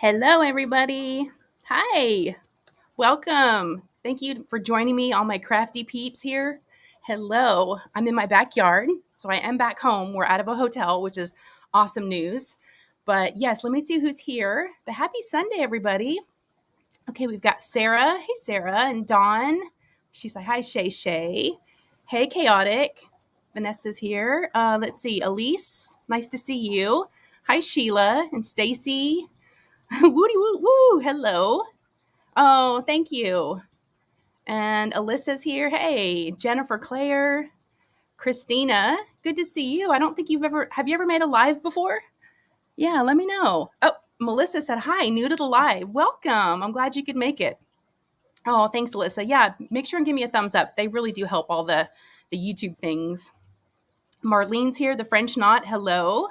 Hello, everybody. Hi. Welcome. Thank you for joining me, all my crafty peeps here. Hello. I'm in my backyard. So I am back home. We're out of a hotel, which is awesome news. But yes, let me see who's here. But happy Sunday, everybody. Okay, we've got Sarah. Hey, Sarah. And Dawn. She's like, hi, Shay Shay. Hey, Chaotic. Vanessa's here. Let's see. Elise, nice to see you. Hi, Sheila and Stacy. Woody woo woo. Hello. Oh, thank you. And Alyssa's here. Hey, Jennifer Claire, Christina. Good to see you. I don't think have you ever made a live before? Yeah, let me know. Oh, Melissa said, hi, new to the live. Welcome. I'm glad you could make it. Oh, thanks, Alyssa. Yeah, make sure and give me a thumbs up. They really do help all the YouTube things. Marlene's here, the French knot. Hello.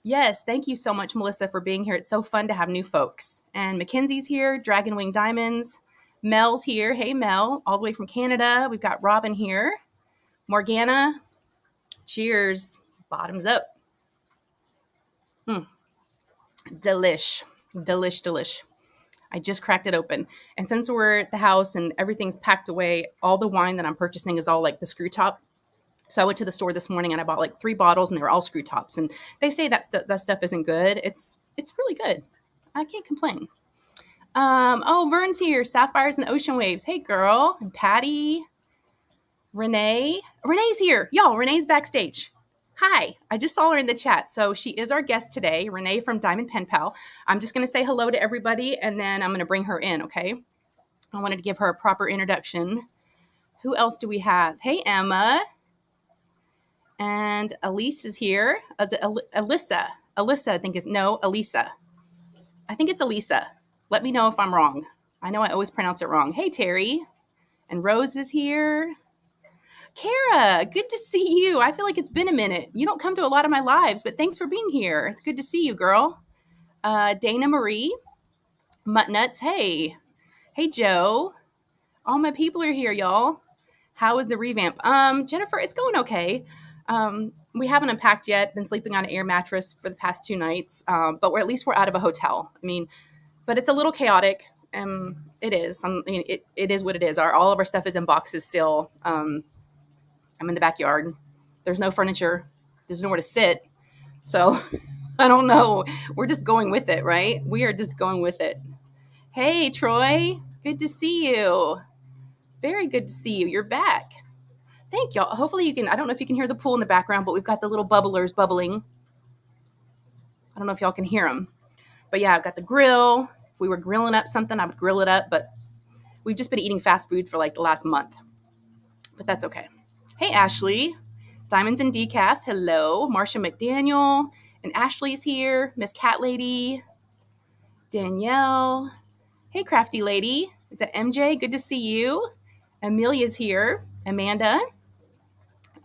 Yes, thank you so much, Melissa, for being here. It's so fun to have new folks. And Mackenzie's here, Dragon Wing Diamonds. Mel's here. Hey, Mel, all the way from Canada. We've got Robin here. Morgana, cheers. Bottoms up. Delish. Delish, delish. I just cracked it open. And since we're at the house and everything's packed away, all the wine that I'm purchasing is all like the screw top. So I went to the store this morning and I bought like 3 bottles and they were all screw tops. And they say that stuff isn't good. It's really good. I can't complain. Oh, Vern's here. Sapphires and Ocean Waves. Hey, girl. And Patty. Renee. Renee's here. Y'all, Renee's backstage. Hi. I just saw her in the chat. So she is our guest today, Renee from Diamond Pen Pal. I'm just going to say hello to everybody and then I'm going to bring her in, okay? I wanted to give her a proper introduction. Who else do we have? Hey, Emma. And Elise is here. Is it Alyssa? Alyssa, I think is, no, Elisa. I think it's Elisa. Let me know if I'm wrong. I know I always pronounce it wrong. Hey, Terry. And Rose is here. Kara, good to see you. I feel like it's been a minute. You don't come to a lot of my lives, but thanks for being here. It's good to see you, girl. Dana Marie. Muttnuts, hey. Hey, Joe. All my people are here, y'all. How is the revamp? Jennifer, it's going okay. We haven't unpacked yet. Been sleeping on an air mattress for the past 2 nights, but at least we're out of a hotel. I mean, but it's a little chaotic. It is. It is what it is. All of our stuff is in boxes still. I'm in the backyard. There's no furniture. There's nowhere to sit. So I don't know. We're just going with it, right? We are just going with it. Hey, Troy. Good to see you. Very good to see you. You're back. Thank y'all. Hopefully you can, I don't know if you can hear the pool in the background, but we've got the little bubblers bubbling. I don't know if y'all can hear them. But yeah, I've got the grill. If we were grilling up something, I would grill it up. But we've just been eating fast food for like the last month. But that's okay. Hey, Ashley. Diamonds and Decaf. Hello. Marcia McDaniel. And Ashley's here. Miss Cat Lady. Danielle. Hey, Crafty Lady. Is that MJ? Good to see you. Amelia's here. Amanda.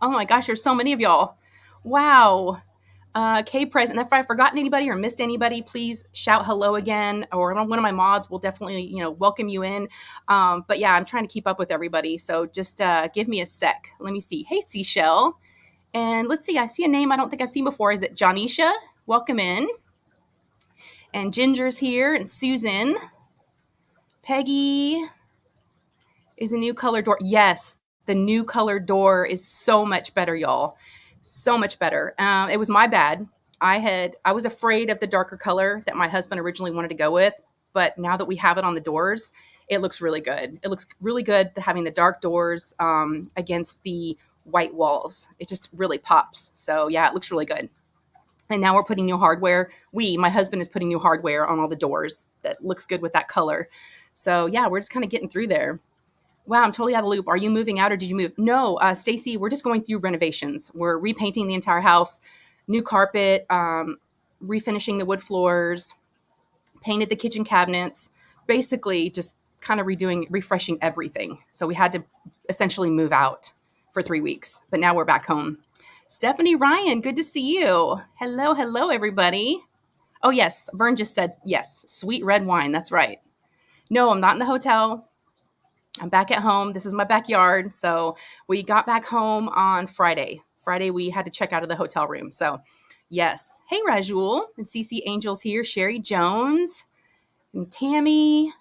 Oh my gosh, there's so many of y'all. Wow. Kay present. If I've forgotten anybody or missed anybody, please shout hello again, or one of my mods will definitely, welcome you in. But yeah, I'm trying to keep up with everybody. So just give me a sec. Let me see. Hey, Seashell. And let's see, I see a name I don't think I've seen before. Is it Jonisha? Welcome in. And Ginger's here, and Susan. Peggy is a new color door. Yes, the new color door is so much better, y'all. So much better. It was my bad. I was afraid of the darker color that my husband originally wanted to go with, but now that we have it on the doors, it looks really good. It looks really good having the dark doors against the white walls. It just really pops. So yeah, it looks really good. And now we're putting new hardware. My husband is putting new hardware on all the doors that looks good with that color. So yeah, we're just kind of getting through there. Wow, I'm totally out of the loop. Are you moving out or did you move? No, Stacy, we're just going through renovations. We're repainting the entire house, new carpet, refinishing the wood floors, painted the kitchen cabinets, basically just kind of refreshing everything. So we had to essentially move out for 3 weeks, but now we're back home. Stephanie Ryan, good to see you. Hello, everybody. Oh, yes, Vern just said yes, sweet red wine. That's right. No, I'm not in the hotel. I'm back at home. This is my backyard. So we got back home on Friday. We had to check out of the hotel room. So Yes. Hey, Rajul and CC Angels here. Sherry Jones and Tammy.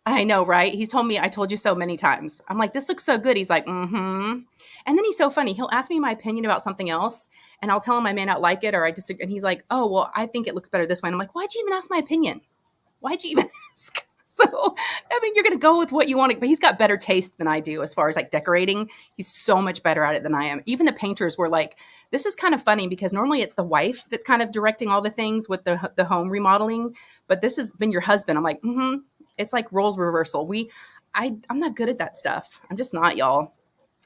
I know, right? He's told me, I told you so many times. I'm like, this looks so good. He's like, mm-hmm. And then he's so funny. He'll ask me my opinion about something else, and I'll tell him I may not like it or I disagree. And he's like, oh, well, I think it looks better this way. And I'm like, why'd you even ask my opinion? Why'd you even ask? So, I mean, you're going to go with what you want to, but he's got better taste than I do as far as like decorating. He's so much better at it than I am. Even the painters were like, this is kind of funny because normally it's the wife that's kind of directing all the things with the home remodeling, but this has been your husband. I'm like, mm-hmm. It's like roles reversal. I'm not good at that stuff. I'm just not, y'all.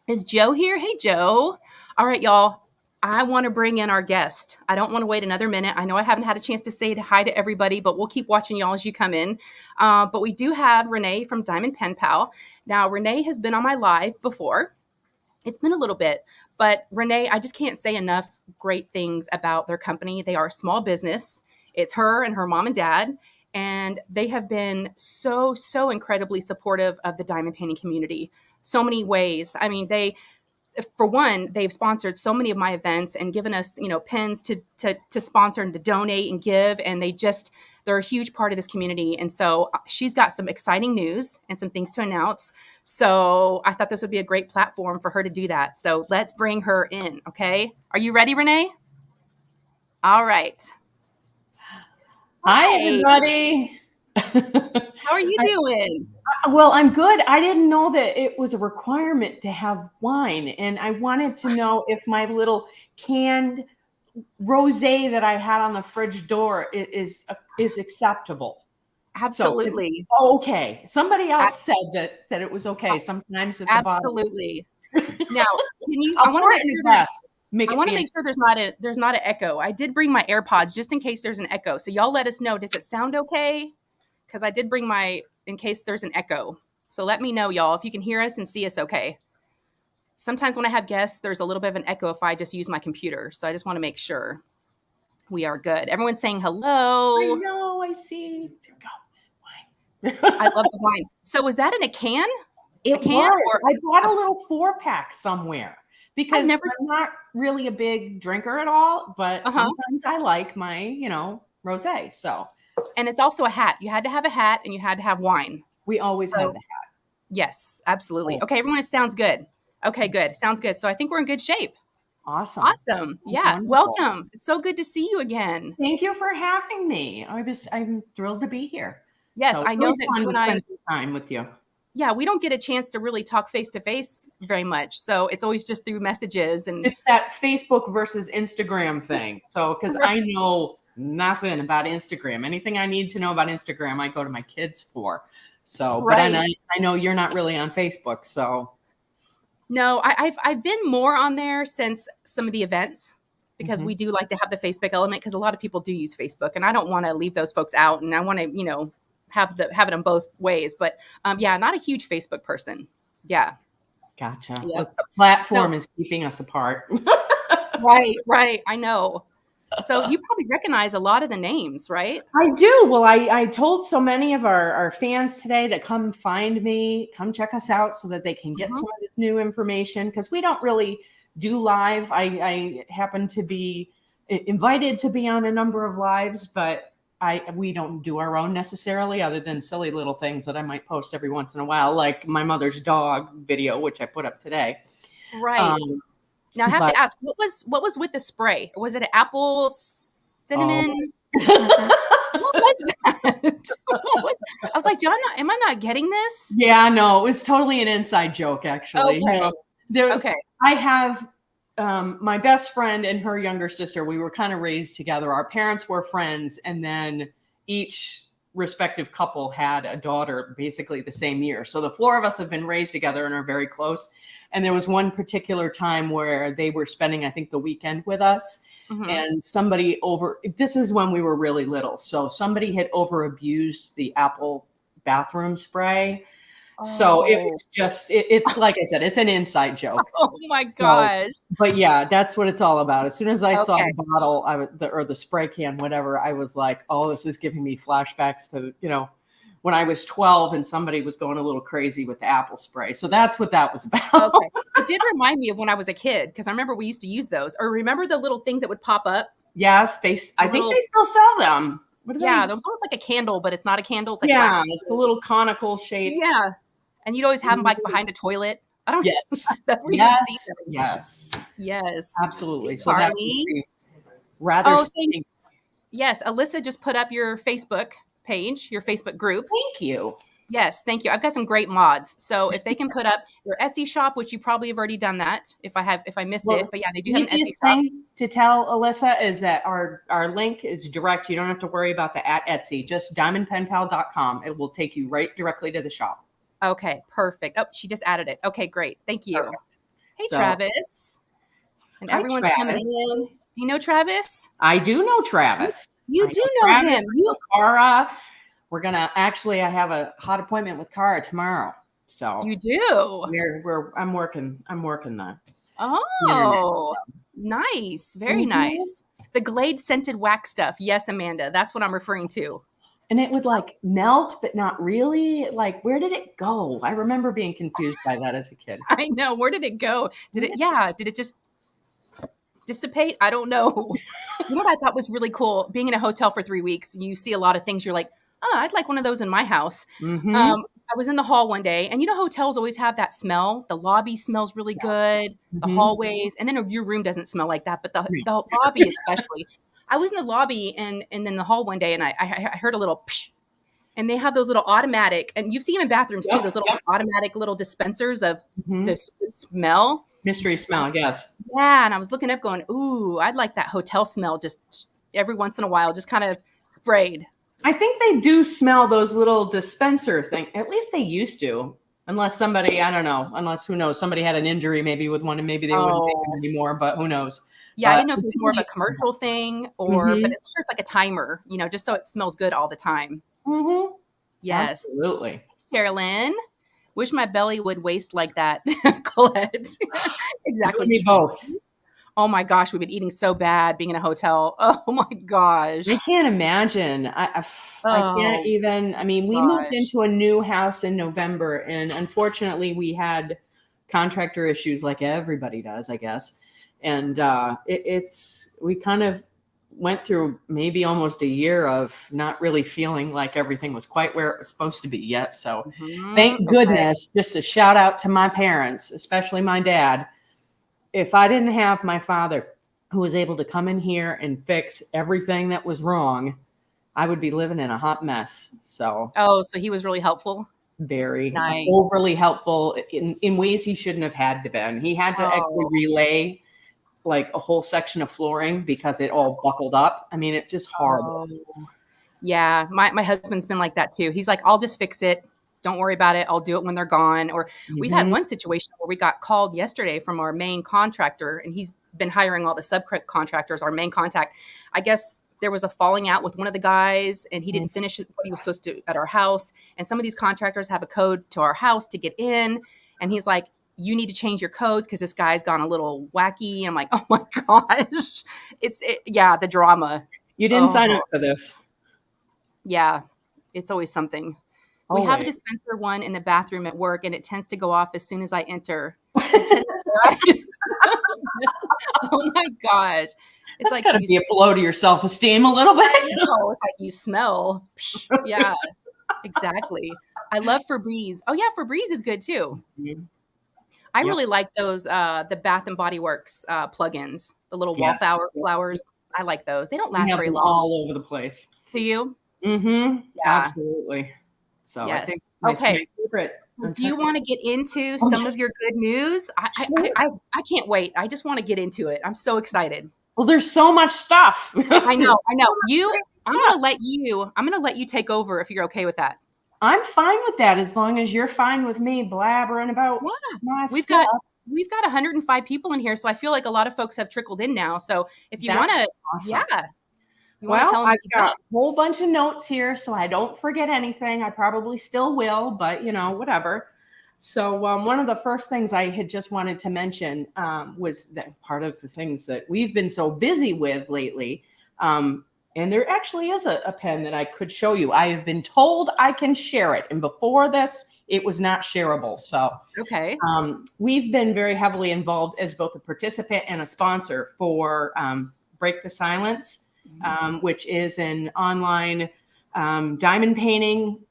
Is Joe here? Hey, Joe. All right, y'all. I want to bring in our guest. I don't want to wait another minute. I know I haven't had a chance to say hi to everybody, but we'll keep watching y'all as you come in. But we do have Renee from Diamond Pen Pal. Now, Renee has been on my live before. It's been a little bit, but Renee, I just can't say enough great things about their company. They are a small business. It's her and her mom and dad, and they have been so incredibly supportive of the diamond painting community. So many ways. I mean, for one, they've sponsored so many of my events and given us, pens to sponsor and to donate and give. And they're a huge part of this community. And so she's got some exciting news and some things to announce. So I thought this would be a great platform for her to do that. So let's bring her in. Okay. Are you ready, Renee? All right. Hi, everybody. How are you doing? Well, I'm good. I didn't know that it was a requirement to have wine. And I wanted to know if my little canned rosé that I had on the fridge door is acceptable. Absolutely. So, okay. Somebody else said that it was okay. Sometimes at the absolutely. Now, can you? I want to make sure there's not an echo. I did bring my AirPods just in case there's an echo. So y'all let us know. Does it sound okay? Because I did bring in case there's an echo. So let me know, y'all, if you can hear us and see us okay. Sometimes when I have guests, there's a little bit of an echo if I just use my computer. So I just want to make sure we are good. Everyone's saying hello. I know, I see. There we go. Wine. I love the wine. So was that in a can? It was. I bought a little 4-pack somewhere because I'm not really a big drinker at all, but sometimes I like my, rosé. So. And it's also a hat. You had to have a hat and you had to have wine. We always have the hat. Yes, absolutely. Okay, everyone, it sounds good. Okay, good. Sounds good. So I think we're in good shape. Awesome. Yeah. Wonderful. Welcome. It's so good to see you again. Thank you for having me. I'm thrilled to be here. Yes, I know that you and I spend some time with you. Yeah, we don't get a chance to really talk face to face very much. So it's always just through messages, and it's that Facebook versus Instagram thing. So because I know nothing about Instagram. Anything I need to know about Instagram, I go to my kids for. So, but I know you're not really on Facebook. So, no, I've been more on there since some of the events because we do like to have the Facebook element because a lot of people do use Facebook, and I don't want to leave those folks out, and I want to have it on both ways. But not a huge Facebook person. Yeah, gotcha. Yeah. The platform is keeping us apart. Right. I know. So you probably recognize a lot of the names, right? I do. Well, I told so many of our fans today to come find me, come check us out so that they can get some of this new information because we don't really do live. I happen to be invited to be on a number of lives, but we don't do our own necessarily other than silly little things that I might post every once in a while, like my mother's dog video, which I put up today. Right. Now I have to ask, what was with the spray? Was it an apple cinnamon? What was that? I was like, am I not getting this? Yeah, no, it was totally an inside joke, actually. Okay. I have my best friend and her younger sister. We were kind of raised together. Our parents were friends, and then each respective couple had a daughter basically the same year. So the 4 of us have been raised together and are very close. And there was one particular time where they were spending, I think, the weekend with us. And this is when we were really little. So somebody had over abused the Apple bathroom spray. So it's like I said, it's an inside joke. Oh my gosh. But yeah, that's what it's all about. As soon as I saw the bottle or the spray can, whatever, I was like, oh, this is giving me flashbacks to, when I was 12 and somebody was going a little crazy with the apple spray. So that's what that was about. Okay. It did remind me of when I was a kid because I remember we used to use those. Or remember the little things that would pop up? Yes, I think they still sell them. What are Yeah, they? that was almost like a candle, but it's not a candle. It's like Yeah, wax. it's a little conical shape. Yeah. And you'd always have them like behind a toilet. I don't know. Yes. That's where you would Yes. see them. Yes. Yes. Absolutely. So that would Carly. be rather Oh, stinky. thanks. Yes, Alyssa just put up your Facebook page, your Facebook group. Thank you. Yes, thank you. I've got some great mods. So if they can put up their Etsy shop, which you probably have already done that, if I missed it, but yeah, they do have an Etsy Easiest shop. thing to tell Alyssa is that our link is direct. You don't have to worry about the @Etsy. Just diamondpenpal.com. It will take you right directly to the shop. Okay, perfect. Oh, she just added it. Okay, great. Thank you. Perfect. Hey, So- Travis. And Hi, everyone's coming Travis. in. Do you know Travis? I do know Travis. You I do know Travis, him. I know Cara. We're gonna I have a hot appointment with Cara tomorrow. So You do. I'm working that. Oh, nice. Very Mhm. nice. The Glade scented wax stuff. Yes, Amanda. That's what I'm referring to. And it would like melt, but not really. Like, where did it go? I remember being confused by that as a kid. I know. Where did it go? Did it just dissipate? I don't know. You know what I thought was really cool? Being in a hotel for 3 weeks, you see a lot of things. You're like, oh, I'd like one of those in my house. Mhm. I was in the hall one day, and you know, hotels always have that smell. The lobby smells really good, the Mhm. hallways, and then your room doesn't smell like that, but the lobby especially. I was in the lobby and then the hall one day, and I heard a little psh, and they have those little automatic, and you see them in bathrooms too, those little automatic little dispensers of the smell. Mystery smell, yes. Yeah, and I was looking up going, ooh, I'd like that hotel smell just every once in a while, just kind of sprayed. I think they do smell those little dispenser thing. At least they used to. Unless somebody, I don't know, who knows, somebody had an injury maybe with one and maybe they wouldn't make them anymore, but who knows. Yeah, I didn't know if it was more of a commercial thing or, Mhm. but it's sure it's like a timer, just so it smells good all the time. Mhm. Yes. Absolutely. Carolyn, wish my belly would waste like that, Colette. Exactly. Me both. Oh my gosh, we've been eating so bad being in a hotel. Oh my gosh. I can't imagine. I can't even. I mean, we moved into a new house in November, and unfortunately, we had contractor issues like everybody does, I guess. And we kind of went through maybe almost a year of not really feeling like everything was quite where it was supposed to be yet. So thank goodness, just a shout out to my parents, especially my dad. If I didn't have my father who was able to come in here and fix everything that was wrong, I would be living in a hot mess. So so he was really helpful. Very nice. Overly helpful in ways he shouldn't have had to been. He had to actually relay like a whole section of flooring because it all buckled up. I mean, it's just horrible. Yeah, my husband's been like that too. He's like, I'll just fix it. Don't worry about it. I'll do it when they're gone. Or we've had one situation where we got called yesterday from our main contractor, and he's been hiring all the subcontractors, our main contact. I guess there was a falling out with one of the guys, and he didn't finish what he was supposed to at our house. And some of these contractors have a code to our house to get in. And he's like, you need to change your codes because this guy's gone a little wacky. I'm like, oh my gosh. The drama. You didn't sign up for this. Yeah, it's always something. We have a dispenser one in the bathroom at work, and it tends to go off as soon as I enter. Oh my gosh. It's like gotta be a blow to your self-esteem a little bit. No, it's like you smell. Yeah, exactly. I love Febreze. Oh yeah, Febreze is good too. I really like those the Bath and Body Works plugins, the little wallflowers. I like those. They don't last very long. All over the place. Do you? Mm-hmm. Yeah. Absolutely. So yes. I think my favorite. Do you want to get into some of your good news? I can't wait. I just want to get into it. I'm so excited. Well, there's so much stuff. I know. I'm gonna let you take over if you're okay with that. I'm fine with that as long as you're fine with me blabbering about my stuff. We've got 105 people in here, so I feel like a lot of folks have trickled in now. So if you want to, I've got a whole bunch of notes here, so I don't forget anything. I probably still will, but whatever. So one of the first things I had just wanted to mention was that part of the things that we've been so busy with lately. And there actually is a pen that I could show you. I have been told I can share it. And before this, it was not shareable. So Okay. we've been very heavily involved as both a participant and a sponsor for Break the Silence, which is an online diamond painting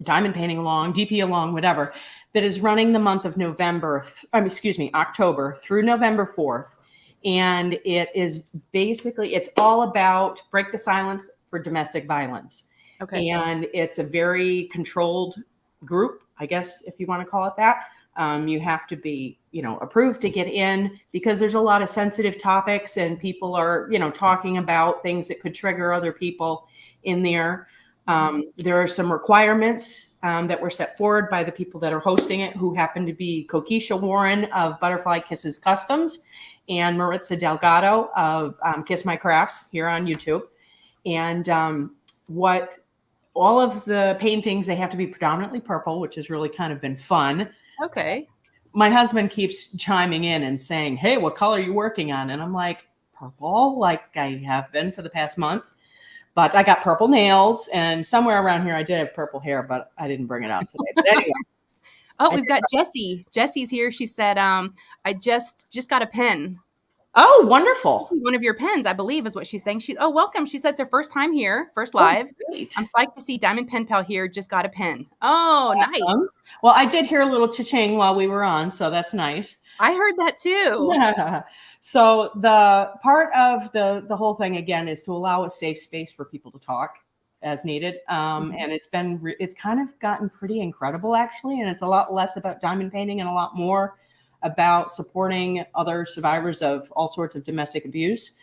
along, DP along, whatever, that is running the month of October through November 4th. And it is basically, it's all about break the silence for domestic violence. Okay. And it's a very controlled group, I guess, if you want to call it that. You have to be, approved to get in because there's a lot of sensitive topics and people are, talking about things that could trigger other people in there. There are some requirements that were set forward by the people that are hosting it, who happen to be Kokisha Warren of Butterfly Kisses Customs and Maritza Delgado of Kiss My Crafts here on YouTube. And what all of the paintings, they have to be predominantly purple, which has really kind of been fun. Okay. My husband keeps chiming in and saying, hey, what color are you working on? And I'm like, purple, like I have been for the past month. But I got purple nails, and somewhere around here I did have purple hair, but I didn't bring it out today. But anyway. Oh, we've got Jessie. Jessie's here. She said, I just got a pen. Oh, wonderful. One of your pens, I believe, is what she's saying. Welcome. She said it's her first time here, first live. Oh, I'm psyched to see Diamond Pen Pal here. Just got a pen. Oh, awesome. Nice. Well, I did hear a little cha-ching while we were on, so that's nice. I heard that too. Yeah. So the part of the whole thing, again, is to allow a safe space for people to talk as needed. And it's kind of gotten pretty incredible, actually. And it's a lot less about diamond painting and a lot more about supporting other survivors of all sorts of domestic abuse.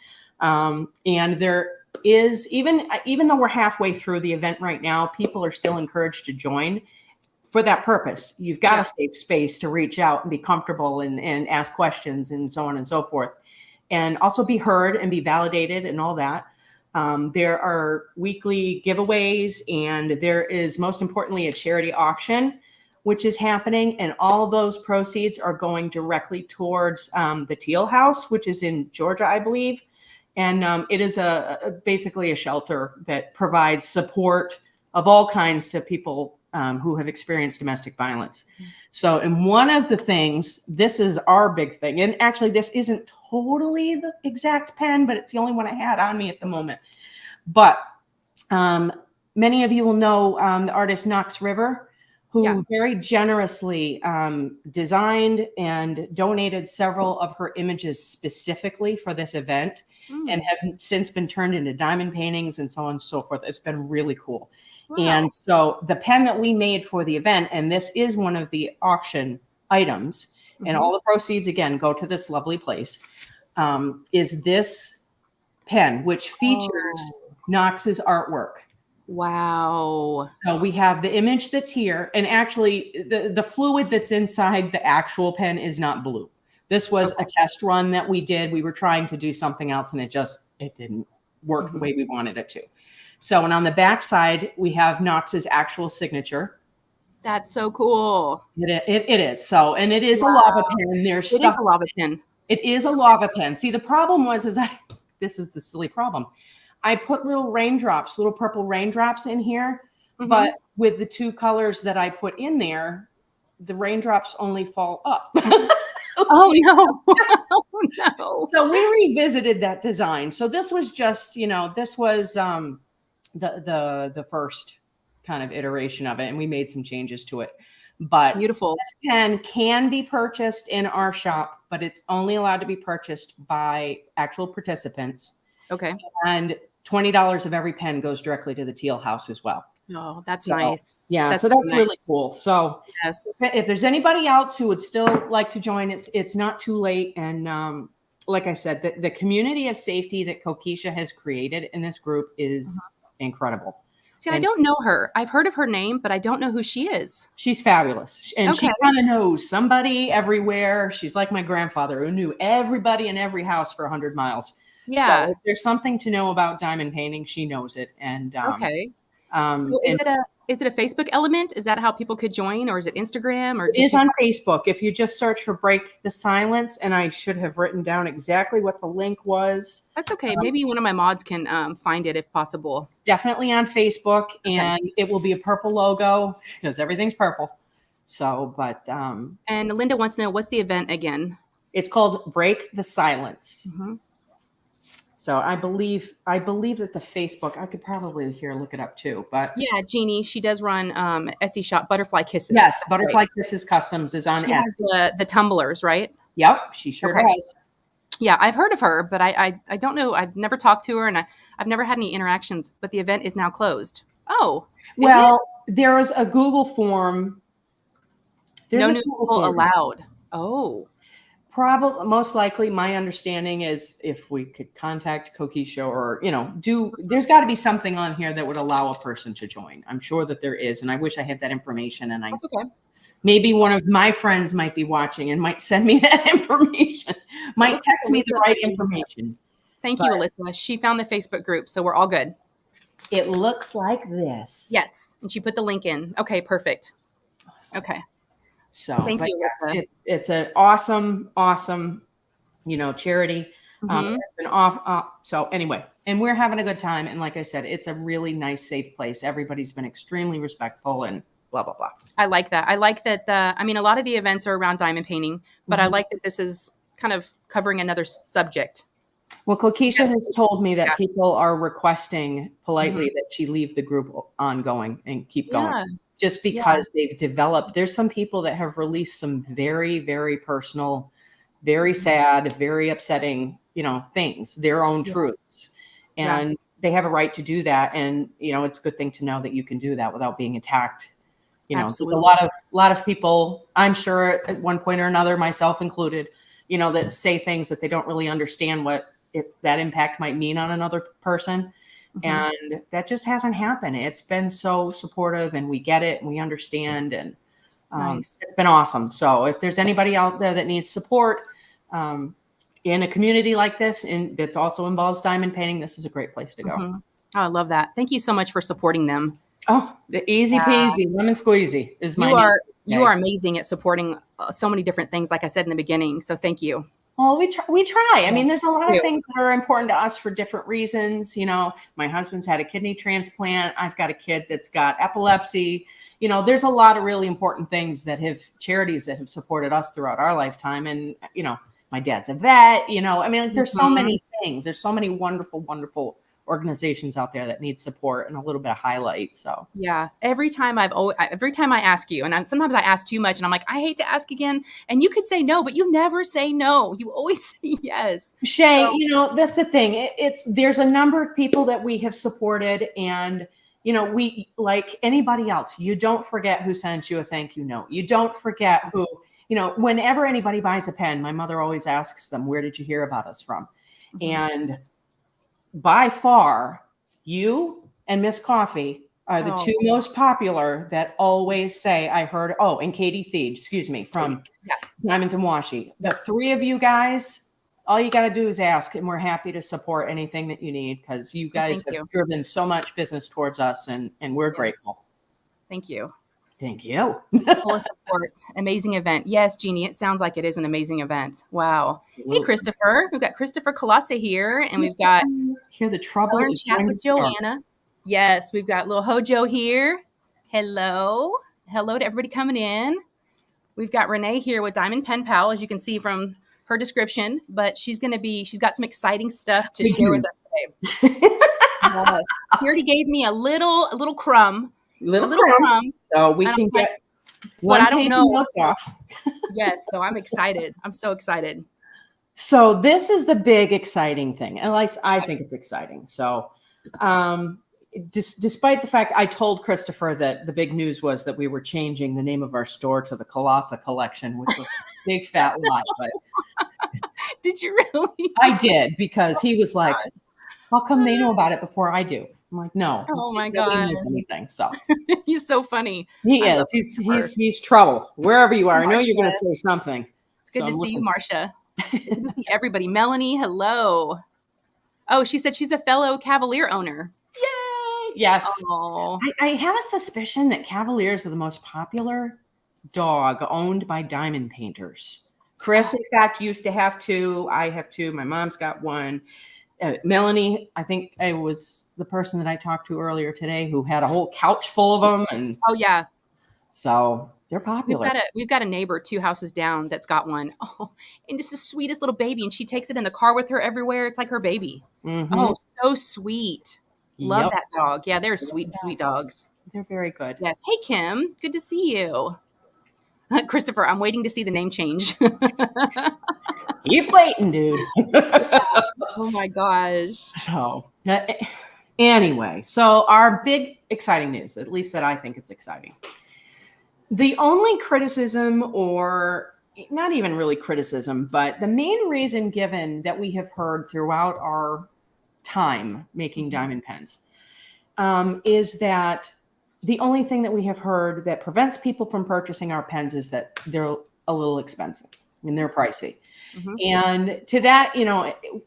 And there is, even though we're halfway through the event right now, people are still encouraged to join for that purpose. You've got a safe space to reach out and be comfortable and ask questions and so on and so forth. And also be heard and be validated and all that. There are weekly giveaways, and there is, most importantly, a charity auction, which is happening. And all of those proceeds are going directly towards the Teal House, which is in Georgia, I believe. And it is basically a shelter that provides support of all kinds to people who have experienced domestic violence. So, and one of the things, this is our big thing, and actually this isn't totally the exact pen, but it's the only one I had on me at the moment. But many of you will know the artist Knox River, who very generously designed and donated several of her images specifically for this event, and have since been turned into diamond paintings and so on and so forth. It's been really cool. Wow. And so the pen that we made for the event, and this is one of the auction items, and all the proceeds, again, go to this lovely place, is this pen, which features Knox's artwork. Wow. So we have the image that's here, and actually the fluid that's inside the actual pen is not blue. This was a test run that we did. We were trying to do something else, and it didn't work the way we wanted it to. So, and on the back side, we have Knox's actual signature. That's so cool. It is. So, and it is a lava pen. It is a lava pen. It is a lava pen. See, the problem this is the silly problem. I put little raindrops, little purple raindrops in here, but with the two colors that I put in there, the raindrops only fall up. Oh no. Oh no. So we revisited that design. So this was just, this was the first kind of iteration of it, and we made some changes to it. But beautiful. This pen can be purchased in our shop, but it's only allowed to be purchased by actual participants. Okay. And $20 of every pen goes directly to the Teal House as well. Oh, that's nice. Yeah, so that's really cool. So if there's anybody else who would still like to join, it's not too late. And like I said, the community of safety that Kokisha has created in this group is incredible. See, I don't know her. I've heard of her name, but I don't know who she is. She's fabulous. And she kind of knows somebody everywhere. She's like my grandfather, who knew everybody in every house for 100 miles. Yeah. So if there's something to know about diamond painting, she knows it. And So And is it a Facebook element? Is that how people could join, or is it Instagram, or it does is she? on Facebook. If you just search for Break the Silence, and I should have written down exactly what the link was. That's okay. Maybe one of my mods can find it if possible. It's definitely on Facebook, Okay. and it will be a purple logo because everything's purple. So, but And Linda wants to know, what's the event again? it's called Break the Silence. Hmm. So I believe that the Facebook, I could probably here look it up too, but Yeah, Jeannie, she does run Etsy shop Butterfly Kisses. yes, That's Butterfly right. Kisses Customs is on She has Etsy. the tumblers, right? Yep, she sure Okay. does. Yeah, I've heard of her, but I don't know. I've never talked to her, and I've never had any interactions. But the event is now closed. Oh, is it? Well, there is a Google form. There's No a new Google people form. allowed. Oh, Probably, most likely, my understanding is if we could contact Kokisha or, there's got to be something on here that would allow a person to join. I'm sure that there is. And I wish I had that information. And that's okay. maybe one of my friends might be watching and might send me that information, might looks like text me the Alyssa right found- information. Thank you, But Alyssa. She found the Facebook group, so we're all good. it looks like this. Yes, and she put the link in. Okay, perfect. Awesome. Okay, So, thank but you, yes, Alyssa. it's an awesome, charity. Mhm. It's been off. So anyway, and we're having a good time. And like I said, it's a really nice, safe place. Everybody's been extremely respectful and blah, blah, blah. I like that. I like that. I mean, a lot of the events are around diamond painting, but I Mhm. like that this is kind of covering another subject. Well, Kokisha has told me that Yeah. people are requesting politely that she leave the group ongoing and keep going. Yeah. Just because they've developed, there's some people that have released some very, very personal, very sad, very upsetting, things, their own Yeah. truths. Yeah. And they have a right to do that. And, it's a good thing to know that you can do that without being attacked. There's a Absolutely. lot of people, I'm sure at one point or another, myself included, that say things that they don't really understand what that impact might mean on another person. Mhm. And that just hasn't happened. It's been so supportive, and we get it and we understand. And Nice. it's been awesome. So if there's anybody out there that needs support in a community like this, and that's also involves diamond painting, this is a great place to go. Mhm. Oh, I love that. Thank you so much for supporting them. Oh, the easy peasy lemon squeezy is my You are amazing at supporting so many different things, like I said in the beginning. So thank you. Well, we try. I mean, there's a lot of Yeah. things that are important to us for different reasons. My husband's had a kidney transplant. I've got a kid that's got epilepsy. There's a lot of really important things charities that have supported us throughout our lifetime. And, my dad's a vet, I mean, like, there's so Mhm. many things. There's so many wonderful, wonderful organizations out there that need support and a little bit of highlight. So Yeah. Every time I ask you, and sometimes I ask too much, and I'm like, I hate to ask again. And you could say no, but you never say no. You always say yes. Shay, So- that's the thing. There's a number of people that we have supported, and we, like anybody else, you don't forget who sent you a thank you note. You don't forget who, whenever anybody buys a pen, my mother always asks them, "Where did you hear about us from?" Mhm. And by far, you and Miss Coffee are the two most popular that always say, "I heard." Oh, and Katie Thebes, excuse me, from Yeah. Diamonds and Washi. The three of you guys, all you got to do is ask, and we're happy to support anything that you need, because you guys Thank have you. driven so much business towards us, and we're Yes. grateful. Thank you. Thank you. It's full of support. Amazing event. Yes, Jeannie, it sounds like it is an amazing event. Wow. Hey, Christopher. We've got Christopher Colassa here, and we've got Here, the trouble Southern is Chat going to with start. Joanna. Yes, we've got little Hojo here. Hello. Hello to everybody coming in. We've got Renee here with Diamond Pen Pal, as you can see from her description, but she's got some exciting stuff to share with us today. Yes. He already gave me a little crumb. Little crumb. crumb. So we And I can was like, get one I don't page know. notes off. Yes, so I'm excited. I'm so excited. So this is the big exciting thing. And I think it's exciting. So despite the fact I told Christopher that the big news was that we were changing the name of our store to the Colossa Collection, which was a big fat lie. But Did you really? I did, because he was like, how come they know about it before I do? I'm like, no. Oh my nobody God. knows anything. So He's so funny. he I is. love He's trouble. Wherever you are. I know you're Marcia. gonna say something. It's good So to I'm see you, looking- Marcia. Good to see everybody. Melanie, hello. Oh, she said she's a fellow Cavalier owner. Yay! Yes. Oh, I have a suspicion that Cavaliers are the most popular dog owned by diamond painters. Chris, in fact, used to have two. I have two. My mom's got one. Melanie, I think I was the person that I talked to earlier today who had a whole couch full of them. And oh yeah. so they're We've popular. got a neighbor 2 houses down that's got one. Oh, and it's the sweetest little baby, and she takes it in the car with her everywhere. It's like her baby. Mm-hmm. Oh, so sweet. Love Yep. that dog. Yeah, they're sweet, sweet dogs. They're very good. Yes. Hey, Kim. Good to see you. Christopher, I'm waiting to see the name change. Keep waiting, dude. Oh my gosh. So, anyway, so our big exciting news, at least that I think it's exciting. The only criticism, or not even really criticism, but the main reason given that we have heard throughout our time making diamond pens is that the only thing that we have heard that prevents people from purchasing our pens is that they're a little expensive and they're pricey. Mhm. And to that,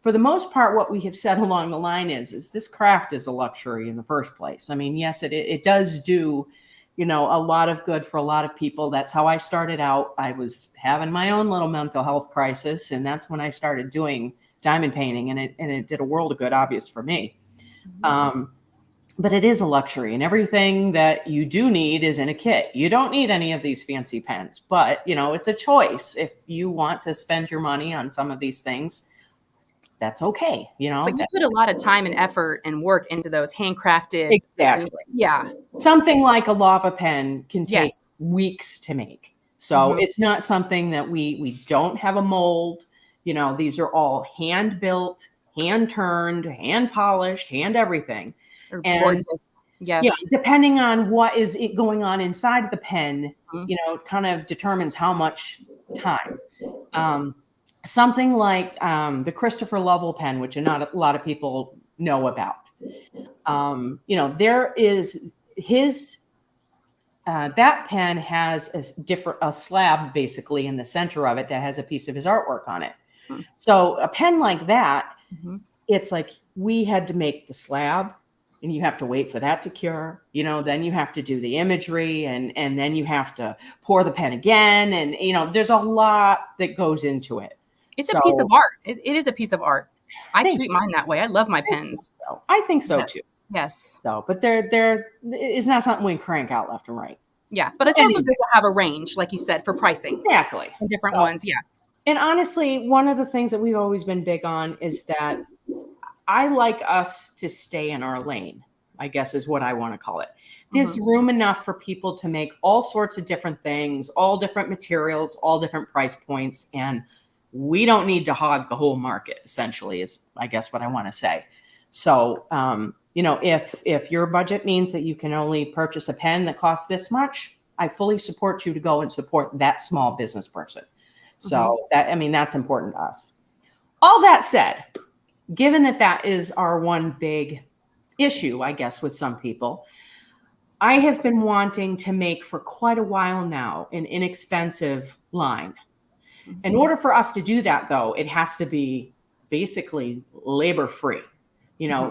for the most part, what we have said along the line is this craft is a luxury in the first place. I mean, yes, it does do, a lot of good for a lot of people. That's how I started out. I was having my own little mental health crisis, and that's when I started doing diamond painting, and it did a world of good, obvious for me. But it is a luxury, and everything that you do need is in a kit. You don't need any of these fancy pens, but it's a choice. If you want to spend your money on some of these things, that's okay. But you put a lot of time and effort and work into those handcrafted. Exactly. Yeah. Something like a lava pen can take Yes. weeks to make. So Mhm. it's not something that we don't have a mold. These are all hand built, hand turned, hand polished, hand everything. They're And gorgeous. Yes. depending on what is going on inside the pen, Mhm. it kind of determines how much time. Something like the Christopher Lovell pen, which not a lot of people know about. There is his that pen has a slab basically in the center of it that has a piece of his artwork on it. Mhm. So a pen like that, Mhm. it's like we had to make the slab, and you have to wait for that to cure. Then you have to do the imagery, and then you have to pour the pen again, and there's a lot that goes into it. It's a piece of art. It is a piece of art. I Thank treat mine that way. I love my pens. So I think so Yes. too. Yes. So, but it's not something we crank out left and right. Yeah. But it's also good to have a range, like you said, for pricing. Exactly. And different ones. Yeah. And honestly, one of the things that we've always been big on is that I like us to stay in our lane, I guess is what I want to call it. There's room enough for people to make all sorts of different things, all different materials, all different price points. And we don't need to hog the whole market, essentially, is I guess what I want to say. So, if your budget means that you can only purchase a pen that costs this much, I fully support you to go and support that small business person. So that's important to us. All that said, given that is our one big issue, I guess, with some people, I have been wanting to make for quite a while now an inexpensive line. In order for us to do that, though, it has to be basically labor-free,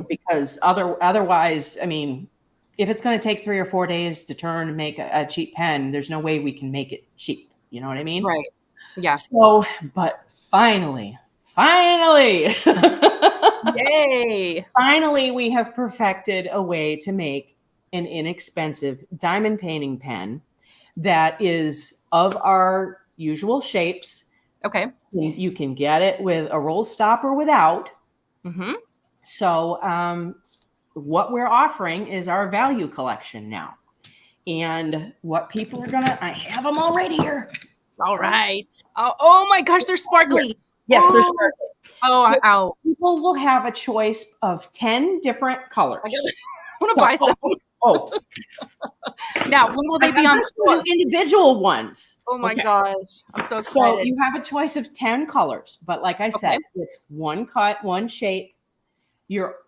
because otherwise, if it's going to take 3 or 4 days to turn and make a cheap pen, there's no way we can make it cheap. You know what I mean? Right. Yeah. So, but finally, Yay. finally, we have perfected a way to make an inexpensive diamond painting pen that is of our usual shapes. Okay. You can get it with a roll stop or without. Mm-hmm. So what we're offering is our value collection now. And what people are I have them all right here. All right. Oh my gosh, they're sparkly. Yes, they're Oh. sparkly. Oh, So people will have a choice of 10 different colors. I want to buy some. Oh, Now, when will they be on store? Individual ones. Oh my Okay. gosh. I'm so excited. So you have a choice of 10 colors, but like I said, it's one cut, one shape,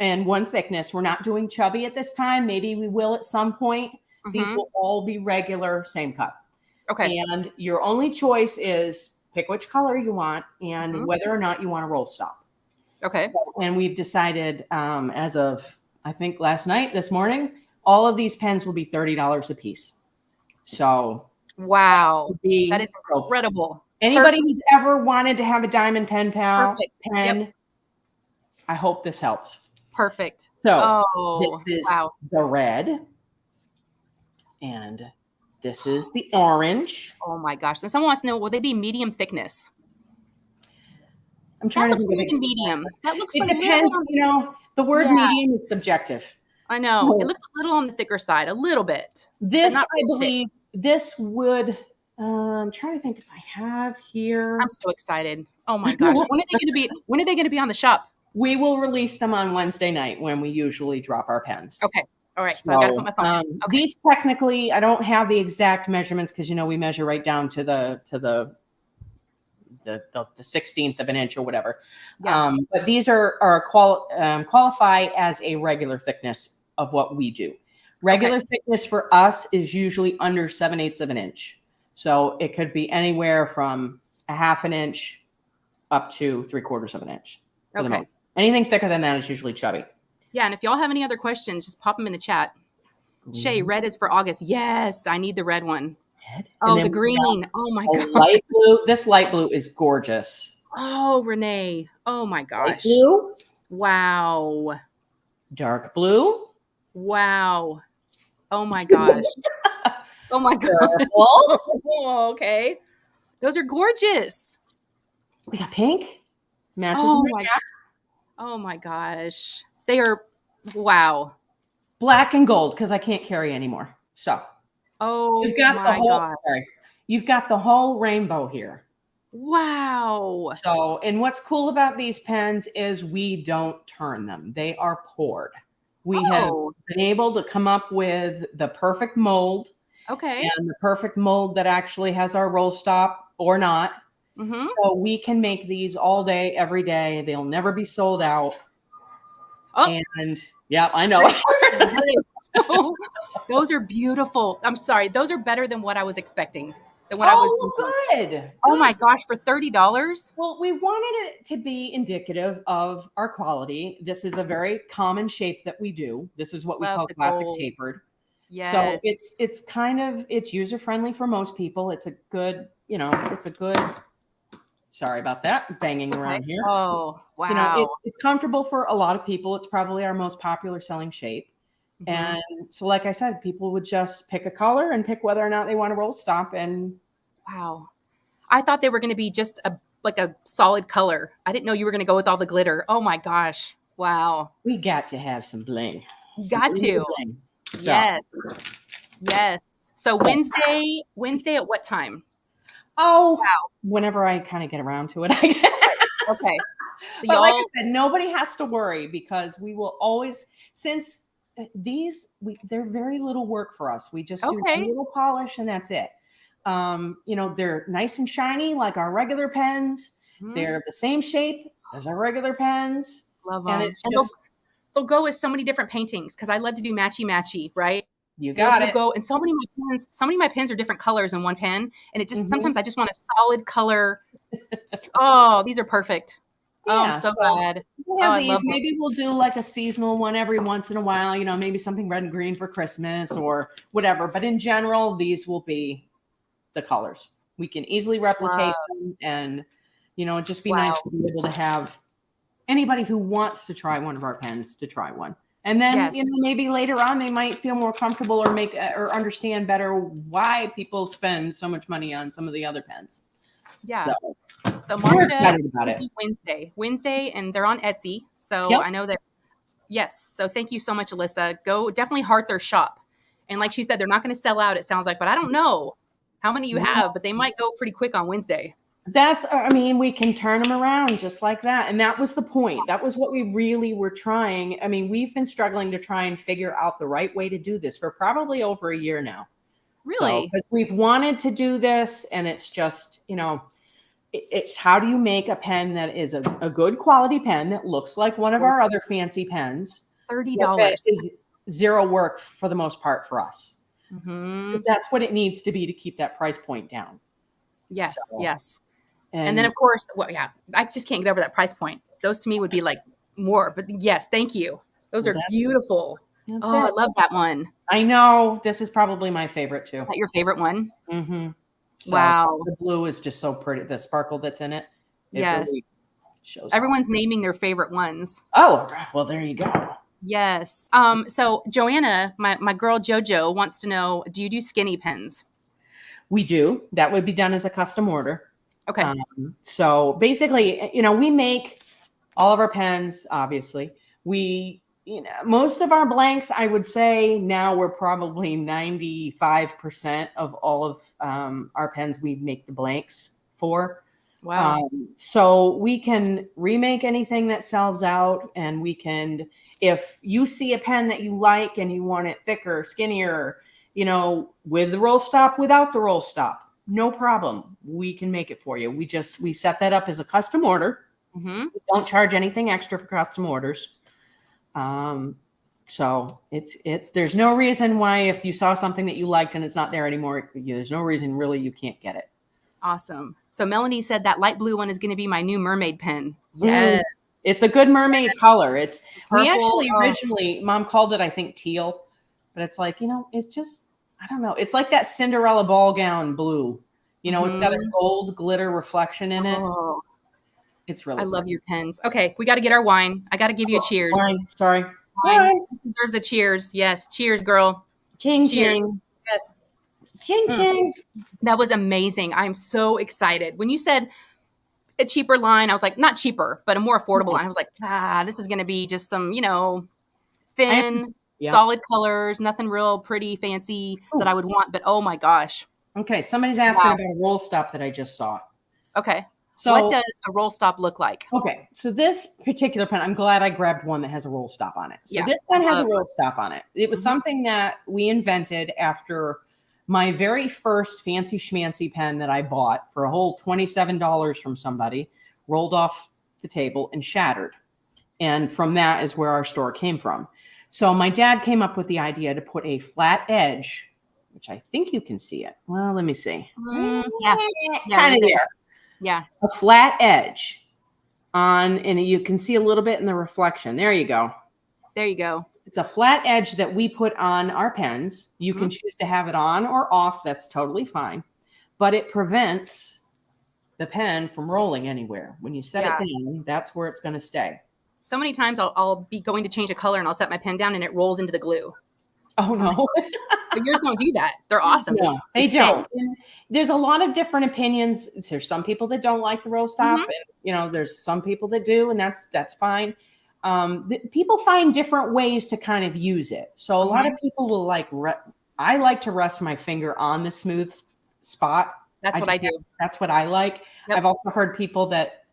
and one thickness. We're not doing chubby at this time. Maybe we will at some point. These will all be regular, same cut. Okay. And your only choice is pick which color you want and whether or not you want a roll stop. Okay. And we've decided as of, I think this morning, All of these pens will be $30 a piece. So Wow. That be is so incredible. anybody Perfect. who's ever wanted to have a Diamond Pen Pal Perfect. pen, Yep. I hope this helps. Perfect. So Oh, this is wow. the red, and this is the orange. Oh my gosh. So someone wants to know, will they be medium thickness? I'm That trying to looks think of more than exactly. medium. That looks a It little depends, on the word yeah, medium is subjective. I know. It So looks a little on the thicker side, a little bit, but this, not I really thick. believe, this would. I'm trying to think if I have I'm here. so excited. Oh my gosh. When are they going to be on the shop? We will release them on Wednesday night when we usually drop our pens. Okay. All right. So I got to put So my phone down. Okay. these technically, I don't have the exact measurements because we measure right down to the 16th of an inch or whatever. Yeah. But these qualify as a regular thickness of what we do. Regular thickness for us is usually under 7/8 of an inch. So it could be anywhere from a half an inch up to 3/4 of an inch. For the Okay. most. Anything thicker than that is usually chubby. Yeah. And if y'all have any other questions, just pop them in the chat. Shay, red is for August. Yes. I need the red one. Red. Oh, the green. Oh my God. Light blue. This light blue is gorgeous. Oh, Renee. Oh my Light gosh. blue. Wow. Dark blue. Wow. Oh my gosh. Oh my God. Purple. Oh, okay. Those are gorgeous. We got pink. Matches Oh with my, my oh my gosh. They are, wow. black and gold because I can't carry anymore. So Oh you've got the my whole God. you've got the whole rainbow here. Wow. So, and what's cool about these pens is we don't turn them. They are poured. We have Oh, been able to come up with the perfect mold okay. and the perfect mold that actually has our roll stop or not. Mm-hmm. So we can make these all day, every day. They'll never be sold out. Oh, And yeah, I know. oh, those are beautiful. I'm sorry. Those are better than what I was expecting. Than what I was Oh, thinking. good. Oh Good. my gosh, for $30? Well, we wanted it to be indicative of our quality. This is a very common shape that we do. This is what we Love call the classic gold. tapered. So Yes. it's user friendly for most people. It's a good, it's a good. Sorry about that banging Okay. around here. Oh, wow. It's comfortable for a lot of people. It's probably our most popular selling shape. Mhm. And so, like I said, people would just pick a color and pick whether or not they want to roll stop. And Wow. I thought they were going to be just like a solid color. I didn't know you were going to go with all the glitter. Oh my gosh. Wow. we got to have some bling. You got to. Bling. So, Yes. Yes. So Wednesday at what time? oh, Wow. whenever I kind of get around to it, I guess. Okay. So But like I y'all, said, nobody has to worry because we will always, since they're very little work for us. We just do a okay. little polish and that's it. They're nice and shiny like our regular pens. Mhm. They're the same shape as our regular pens. Love And them. it's And just, they'll go with so many different paintings because I love to do matchy, right? you Those got will it. go, and so many of my pens are different colors in one pen, and it just Mhm. sometimes I just want a solid color. Oh, these are perfect. Oh, I'm Yeah, so so glad. we'll Oh, have I these. love them. Maybe we'll do like a seasonal one every once in a while, maybe something red and green for Christmas or whatever. But in general, these will be the colors. We can easily replicate them and, it'd just be nice Wow. to be able to have anybody who wants to try one of our pens to try one. And then, Yes. maybe later on they might feel more comfortable or or understand better why people spend so much money on some of the other pens. Yeah. So We're Marcia excited about it. Wednesday, and they're on Etsy. So Yep. I know that. Yes. So thank you so much, Alyssa. Go definitely heart their shop. And like she said, they're not going to sell out. It sounds like, but I don't know how many you have, but they might go pretty quick on Wednesday. We can turn them around just like that. And that was the point. That was what we really were trying. I mean, we've been struggling to try and figure out the right way to do this for probably over a year now. Really? Because we've wanted to do this and it's just, it's how do you make a pen that is a good quality pen that looks like one of our other fancy pens? $30. That is zero work for the most part for us. Mm-hmm. Because that's what it needs to be to keep that price point down. Yes. So, yes. And then, of course, I just can't get over that price point. Those to me would be like more. But yes, thank you. Those are beautiful. That's Oh, I it. love that one. Is I know this is probably my favorite too. that your favorite one? Hmm. So Wow. the blue is just so pretty. The sparkle that's in it, it Yes. really shows off. Everyone's naming their favorite ones. Oh, well, there you go. Yes. So Joanna, my girl Jojo wants to know, do you do skinny pens? We do. That would be done as a custom order. Okay. So basically, we make all of our pens, obviously. Most of our blanks, I would say now we're probably 95% of all of our pens we make the blanks for. Wow. So we can remake anything that sells out, and we can, if you see a pen that you like and you want it thicker, skinnier, with the roll stop, without the roll stop, no problem. We can make it for you. We set that up as a custom order. Mm-hmm. We don't charge anything extra for custom orders. So there's no reason why, if you saw something that you liked and it's not there anymore, there's no reason really you can't get it. Awesome. So Melanie said that light blue one is going to be my new mermaid pen. Yes. It's a good mermaid color. We Purple. actually Oh. originally, Mom called it, I think, teal, but it's like, it's just, I don't know. It's like that Cinderella ball gown blue. It's got a gold glitter reflection in it. Oh, It's really I love pretty. your pens. Okay, we got to get our wine. I got to give you a cheers. Wine. Sorry. Wine deserves a cheers. Yes, cheers, girl. Ching Cheers. ching. Yes, Ching ching. that was amazing. I'm so excited. When you said a cheaper line, I was like, not cheaper, but a more affordable line. I was like, this is going to be just some, thin, solid colors, nothing real pretty, fancy that I would want. But oh my gosh. Okay, somebody's asking about a roll stop that I just saw. Okay. So what does a roll stop look like? Okay, so this particular pen, I'm glad I grabbed one that has a roll stop on it. So Yeah. this pen has a roll stop on it. It was something that we invented after my very first fancy schmancy pen that I bought for a whole $27 from somebody, rolled off the table and shattered. And from that is where our store came from. So my dad came up with the idea to put a flat edge, which I think you can see it. Well, let me see. Yeah. Kind of there. Yeah. A flat edge on, and you can see a little bit in the reflection. There you go. There you go. It's a flat edge that we put on our pens. You can choose to have it on or off. That's totally fine. But it prevents the pen from rolling anywhere. When you set it down, that's where it's going to stay. So many times I'll be going to change a color and I'll set my pen down and it rolls into the glue. Oh, no. But yours don't do that. They're awesome. No, they don't. And there's a lot of different opinions. There's some people that don't like the roll stop, and there's some people that do, and that's fine. People find different ways to kind of use it. So a lot of people will I like to rest my finger on the smooth spot. That's what I do. That's what I like. Yep. I've also heard people that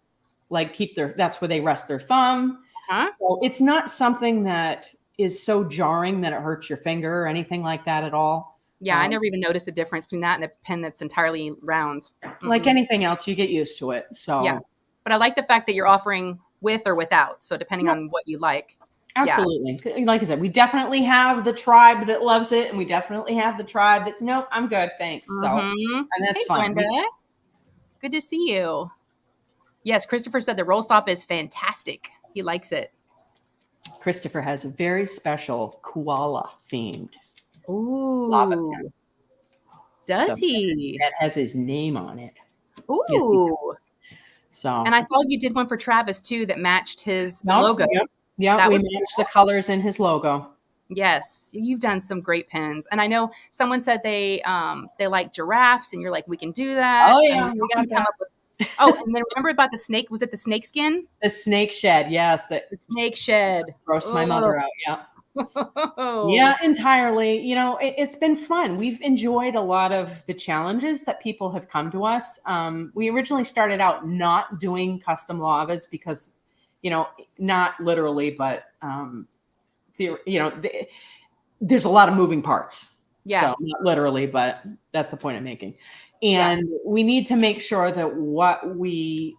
that's where they rest their thumb. So it's not something that is so jarring that it hurts your finger or anything like that at all. Yeah, I never even noticed the difference between that and a pen that's entirely round. Like anything else, you get used to it. So yeah, but I like the fact that you're offering with or without. So depending on what you like. Absolutely. Yeah. Like I said, we definitely have the tribe that loves it, and we definitely have the tribe that's nope, I'm good, thanks. So and that's fine. Brenda. Good to see you. Yes, Christopher said the roll stop is fantastic. He likes it. Christopher has a very special koala themed lava pen. Does he? That has his name on it. Ooh. So, and I saw you did one for Travis too that matched his logo. Yeah, we matched the colors in his logo. Yes, you've done some great pens, and I know someone said they like giraffes, and you're like, we can do that. Oh yeah, we got that. Oh, and then remember about the snake? Was it the snake skin? The snake shed, yes. The snake shed. Grossed my mother out, yeah. Yeah, entirely. It's been fun. We've enjoyed a lot of the challenges that people have come to us. We originally started out not doing custom lavas because, not literally, but, there's a lot of moving parts. Yeah. So not literally, but that's the point I'm making. And we need to make sure that we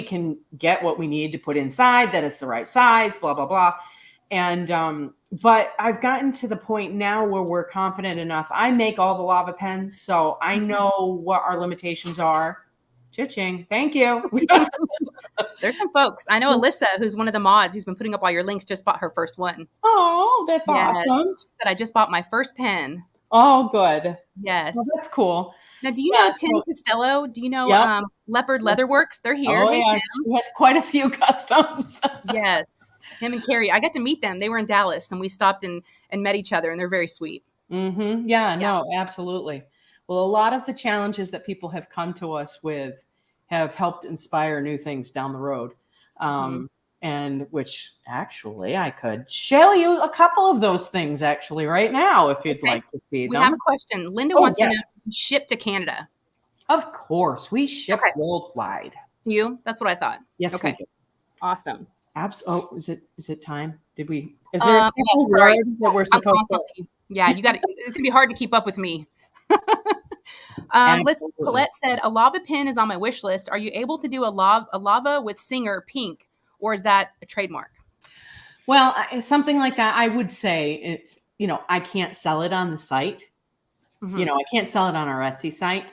can get what we need to put inside, that it's the right size, blah, blah, blah. And, but I've gotten to the point now where we're confident enough. I make all the lava pens, so I know what our limitations are. Cha-ching. Thank you. There's some folks. I know Alyssa, who's one of the mods, who's been putting up all your links, just bought her first one. Oh, that's Yes. awesome. She said, I just bought my first pen. Oh, good. Yes. Well, that's cool. Now, do you know Tim Costello? Do you know Leopard Leatherworks? They're here. Oh, hey, yes. Tim. He has quite a few customs. Yes. Him and Carrie. I got to meet them. They were in Dallas, and we stopped and met each other, and they're very sweet. Mm-hmm. Yeah, no, absolutely. Well, a lot of the challenges that people have come to us with have helped inspire new things down the road. And which actually I could show you a couple of those things actually right now if you'd like to see them. We have a question. Linda wants to know if you ship to Canada. Of course, we ship worldwide. Do you? That's what I thought. Yes. Okay. We do. Awesome. Oh, is it time? Did we? Is there a word that we're supposed to? Yeah, you got it. It's gonna be hard to keep up with me. Listen, Colette said a lava pen is on my wish list. Are you able to do a lava with Singer pink, or is that a trademark? Well, something like that, I would say. I can't sell it on the site. I can't sell it on our Etsy site,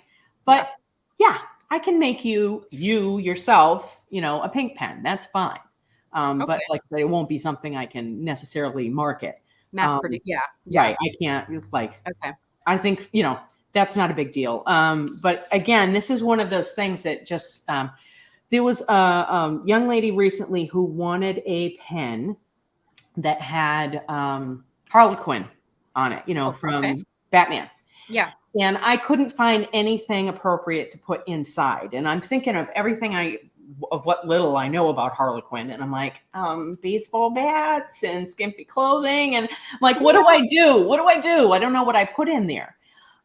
but yeah, I can make you yourself, a pink pen. That's fine. But like it won't be something I can necessarily market. Mass produce. Yeah. Right. I can't I think, that's not a big deal. But again, this is one of those things that just, there was a young lady recently who wanted a pen that had Harlequin on it, from Batman. Yeah. And I couldn't find anything appropriate to put inside. And I'm thinking of everything of what little I know about Harlequin. And I'm like, baseball bats and skimpy clothing. And I'm like, what do I do? What do I do? I don't know what I put in there.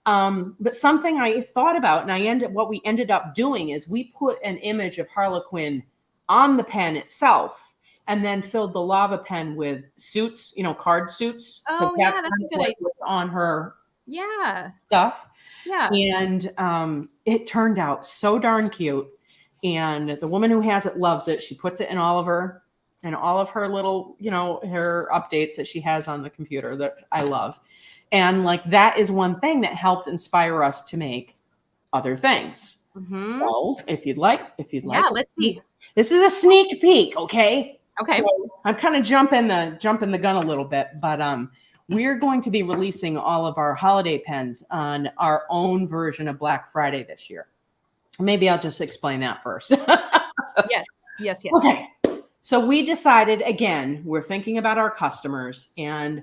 But something I thought about, and what we ended up doing is we put an image of Harlequin on the pen itself and then filled the lava pen with suits, card suits. Oh, yeah, that's what was on her stuff. Yeah. And it turned out so darn cute. And the woman who has it loves it. She puts it in all of her little, her updates that she has on the computer that I love. And that is one thing that helped inspire us to make other things. So if you'd like, let's see. This is a sneak peek. Okay. So I'm kind of jumping the gun a little bit, but we're going to be releasing all of our holiday pens on our own version of Black Friday this year. Maybe I'll just explain that first. Yes. Okay. So we decided, again, we're thinking about our customers, and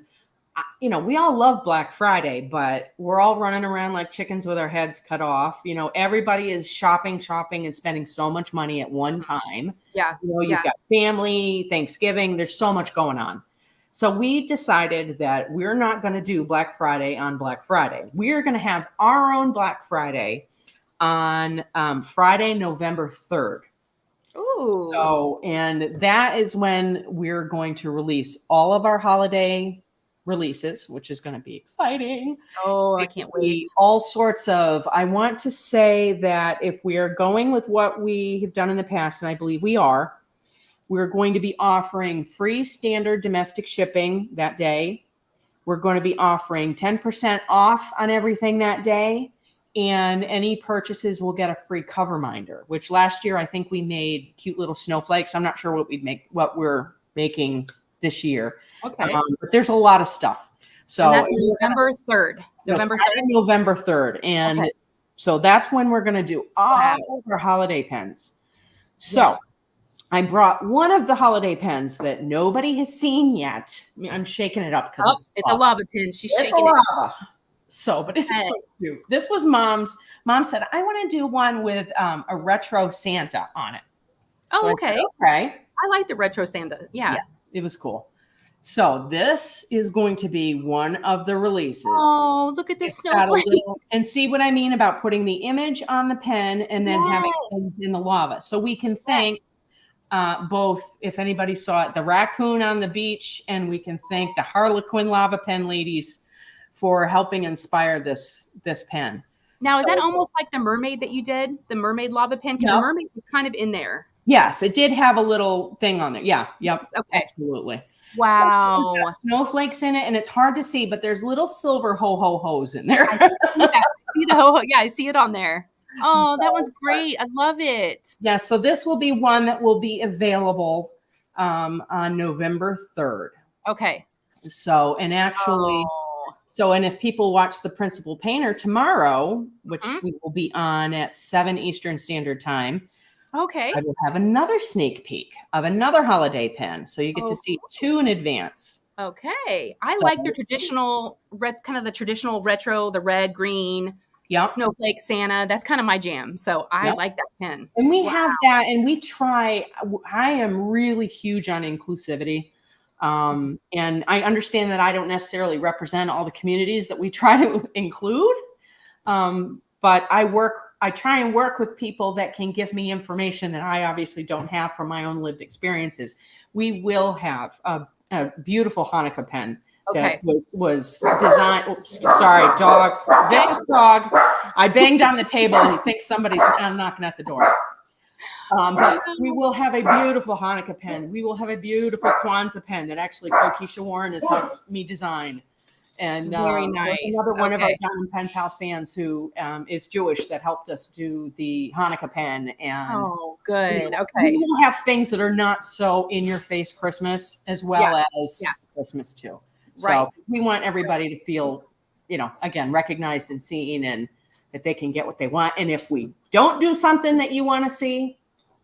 we all love Black Friday, but we're all running around like chickens with our heads cut off. Everybody is shopping and spending so much money at one time. Yeah. You've got family, Thanksgiving, there's so much going on. So we decided that we're not going to do Black Friday on Black Friday. We're going to have our own Black Friday on Friday, November 3rd. Ooh. So, and that is when we're going to release all of our holiday releases, which is going to be exciting. Oh, I can't wait. All sorts of, I want to say that if we are going with what we have done in the past, and I believe we are, we're going to be offering free standard domestic shipping that day. We're going to be offering 10% off on everything that day. And any purchases will get a free cover minder, which last year I think we made cute little snowflakes. I'm not sure what we're making this year. Okay. But there's a lot of stuff. So and that's November 3rd. November 3rd. And so that's when we're going to do all of our holiday pens. So I brought one of the holiday pens that nobody has seen yet. I mean, I'm shaking it up because it's a lava pen. She's shaking it. So, but it's so cute. This was Mom's. Mom said, I want to do one with a retro Santa on it. Oh, so okay. Okay. I like the retro Santa. Yeah. It was cool. So this is going to be one of the releases. Oh, look at this snowflake. And see what I mean about putting the image on the pen and then having it in the lava. So we can thank both, if anybody saw it, the raccoon on the beach, and we can thank the Harlequin lava pen ladies for helping inspire this pen. Now, is that almost like the mermaid that you did? The mermaid lava pen? Because the mermaid was kind of in there. Yes, it did have a little thing on there. Yeah. Yep. Okay. Absolutely. Wow. So snowflakes in it, and it's hard to see, but there's little silver ho-ho-hos in there. I see the ho-ho. Yeah, I see it on there. Oh, that So, one's great. I love it. yeah, so this will be one that will be available on November 3rd. Okay. So, and actually, Oh. and if people watch The Principal Painter tomorrow, which Mhm. we will be on at 7 Eastern Standard Time, Okay. I will have another sneak peek of another holiday pen. So you get to Oh, see two in advance. okay. I So, like their traditional red, kind of the traditional retro, the red, green, yep, snowflake Santa. That's kind of my jam. So I yep. like that pen. And we Wow. have that, and we try. I am really huge on inclusivity. And I understand that I don't necessarily represent all the communities that we try to include. But I try and work with people that can give me information that I obviously don't have from my own lived experiences. We will have a beautiful Hanukkah pen that Okay. was designed. Oops, sorry, dog, vicious dog. I banged on the table and he thinks somebody's knocking at the door. But we will have a beautiful Hanukkah pen. We will have a beautiful Kwanzaa pen that actually Keisha Warren has helped me design. And Very there's nice. another one of our Okay. Diamond Pen Pal fans who is Jewish that helped us do the Hanukkah pen. And Oh, good. we Okay. will have things that are not so in your face Christmas as well Yeah. as Yeah. Christmas too. Right. So we want everybody to feel, again, recognized and seen, and that they can get what they want. And if we don't do something that you want to see,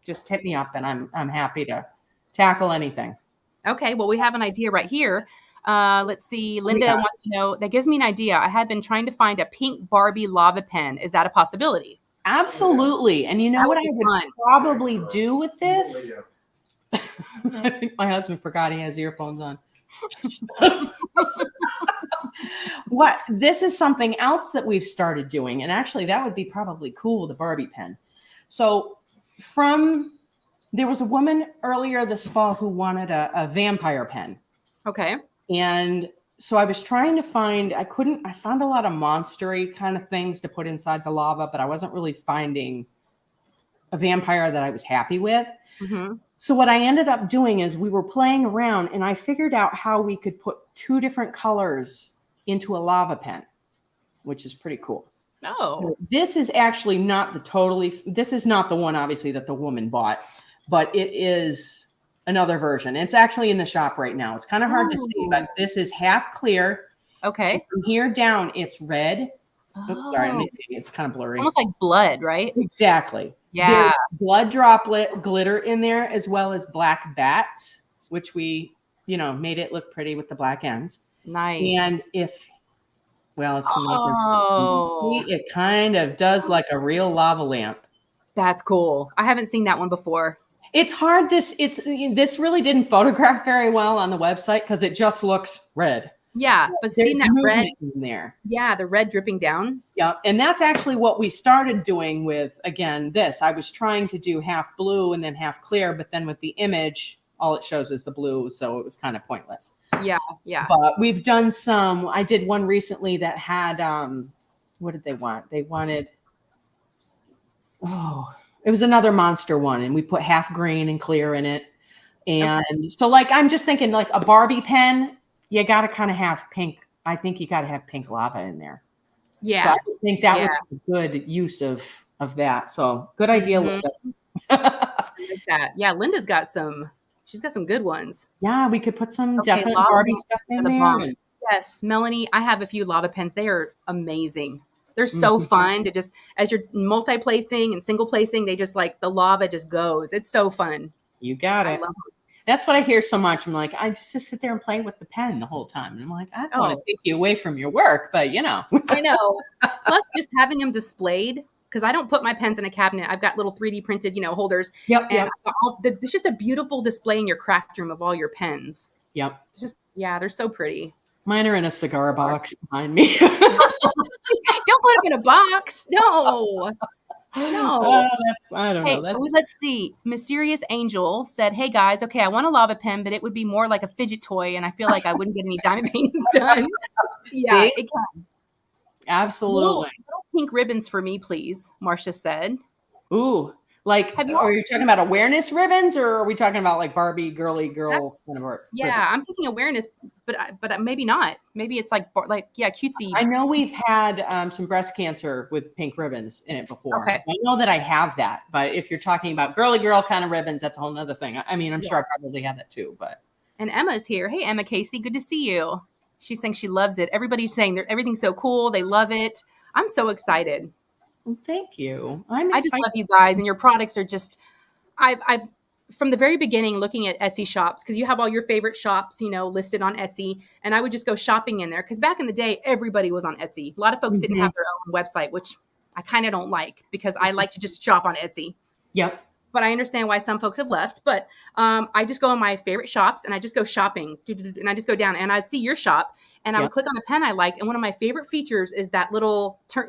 just hit me up and I'm happy to tackle anything. Okay. Well, we have an idea right here. Let's see. What do we Linda got? wants to know. That gives me an idea. I had been trying to find a pink Barbie lava pen. Is that a possibility? Absolutely. And you know That what would I be would fun. probably do with this? I think my husband forgot he has earphones on. What this is something else that we've started doing, and actually that would be probably cool, the Barbie pen. So there was a woman earlier this fall who wanted a vampire pen. Okay. And so I was trying to find, I found a lot of monstery kind of things to put inside the lava, but I wasn't really finding a vampire that I was happy with. Mm-hmm. So what I ended up doing is we were playing around and I figured out how we could put two different colors into a lava pen, which is pretty cool. Oh. So this is actually not this is not the one obviously that the woman bought, but it is another version. It's actually in the shop right now. It's kind of hard to see, but this is half clear. Okay. And from here down, it's red. Oops, sorry, let Oh. me see. It's kind of blurry. Almost like blood, right? Exactly. Yeah. There's blood droplet glitter in there, as well as black bats, which we, made it look pretty with the black ends. Nice. And it's Oh. it kind of does like a real lava lamp. That's cool. I haven't seen that one before. It's hard to, this really didn't photograph very well on the website because it just looks red. Yeah, but seeing There's that red, movement in there. yeah, the red dripping down. Yeah, and that's actually what we started doing with, again, this. I was trying to do half blue and then half clear, but then with the image, all it shows is the blue, so it was kind of pointless. Yeah, yeah. But we've done I did one recently that had, what did they want? They wanted, it was another monster one, and we put half green and clear in it. And so, I'm just thinking, like a Barbie pen, you got to kind of have pink. I think you got to have pink lava in there. Yeah. So I think that would be a good use of that. So good idea. Mm-hmm. Like that. Yeah, Linda's got she's got some good ones. Yeah, we could put some definite Barbie stuff in there. Yes, Melanie, I have a few lava pens. They are amazing. They're so fun to just, as you're multi-placing and single placing, they just the lava just goes. It's so fun. You got it. That's what I hear so much. I'm like, I just sit there and play with the pen the whole time. And I'm like, I don't want to take you away from your work, but I know. Plus just having them displayed, because I don't put my pens in a cabinet. I've got little 3D printed, holders. Yep. And it's just a beautiful display in your craft room of all your pens. Yep. They're so pretty. Mine are in a cigar box behind me. Don't put them in a box. No. No. I don't know. So let's see. Mysterious Angel said, "Hey guys, okay, I want a lava pen, but it would be more like a fidget toy, and I feel like I wouldn't get any diamond painting done." Yeah, See? it can. Absolutely. Little pink ribbons for me, please, Marcia said. Ooh, Like, Have you are you talking about awareness ribbons, or are we talking about like Barbie girly girl kind of ribbons? Yeah, I'm thinking awareness, but maybe not. Maybe it's like yeah, cutesy. I know we've had some breast cancer with pink ribbons in it before. Okay. I know that I have that, but if you're talking about girly girl kind of ribbons, that's a whole nother thing. I mean, I'm Yeah. sure I probably have that too, but And Emma's here. Hey, Emma Casey, good to see you. She's saying she loves it. Everybody's saying everything's so cool. They love it. I'm so excited. well, thank you. I'm I just excited. love you guys, and your products are just. I've from the very beginning looking at Etsy shops because you have all your favorite shops, listed on Etsy, and I would just go shopping in there because back in the day, everybody was on Etsy. A lot of folks didn't Mhm. have their own website, which I kind of don't like because I like to just shop on Etsy. Yep. But I understand why some folks have left. But I just go in my favorite shops and I just go shopping, and I just go down and I'd see your shop and I would Yep. click on the pen I liked, and one of my favorite features is that little turn,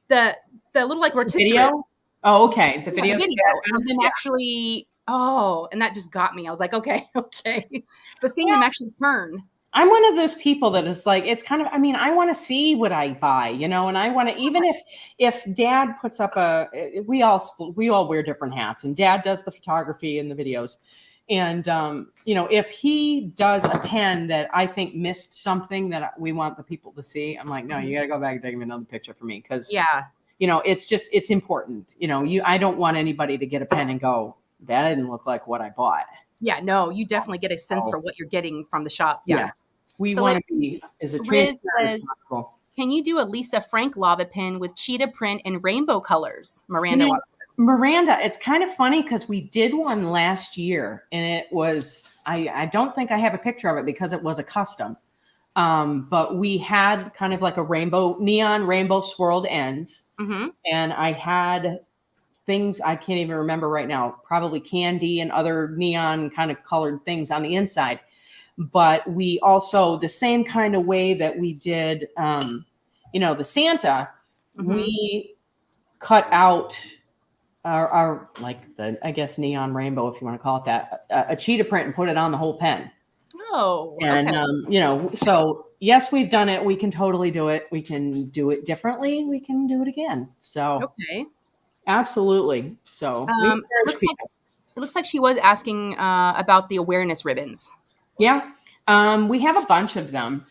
the little like rotisserie. Video. Oh, okay. The Yeah, video. the video of them actually. Oh, and that just got me. I was like, okay, okay. But seeing them actually turn. I'm one of those people that is like, it's kind of, I mean, I want to see what I buy, and I want to, even if dad puts up we all wear different hats, and dad does the photography and the videos. And, if he does a pen that I think missed something that we want the people to see, I'm like, no, you got to go back and take another picture for me. Cause Yeah. it's important, I don't want anybody to get a pen and go, that didn't look like what I bought. Yeah, no, you definitely get a sense for what you're getting from the shop. Yeah. We So want let's to be as a Riz transparent as says, possible. can you do a Lisa Frank lava pen with cheetah print and rainbow colors? Miranda wants to. Miranda, it's kind of funny because we did one last year, and it was, I don't think I have a picture of it because it was a custom. But we had kind of like a neon rainbow swirled ends. Mm-hmm. And I had things I can't even remember right now, probably candy and other neon kind of colored things on the inside. But we also, the same kind of way that we did, the Santa, we cut out our like the, I guess, neon rainbow, if you want to call it that, a cheetah print and put it on the whole pen. Oh, And, okay. so yes, we've done it. We can totally do it. We can do it differently. We can do it again. So Okay. absolutely. So we encourage people. It looks like she was asking about the awareness ribbons. Yeah. We have a bunch of them.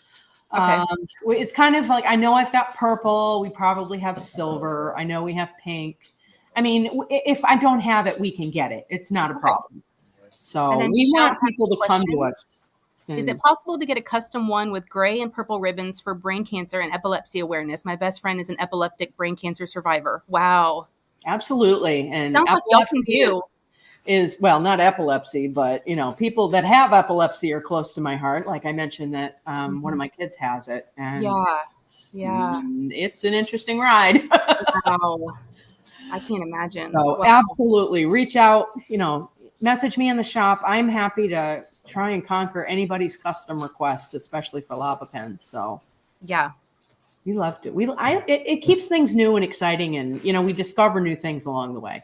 Okay. It's kind of like, I know I've got purple. We probably have silver. I know we have pink. I mean, if I don't have it, we can get it. It's not a problem. So we want people to come to us. Is it possible to get a custom one with gray and purple ribbons for brain cancer and epilepsy awareness? My best friend is an epileptic brain cancer survivor. Wow. Absolutely. And sounds like y'all can do. Is well, not epilepsy, but people that have epilepsy are close to my heart. Like I mentioned that one of my kids has it, and yeah, it's an interesting ride. Wow. I can't imagine. So absolutely, reach out. Message me in the shop. I'm happy to try and conquer anybody's custom request, especially for lava pens. So yeah, we loved it. It keeps things new and exciting, and we discover new things along the way.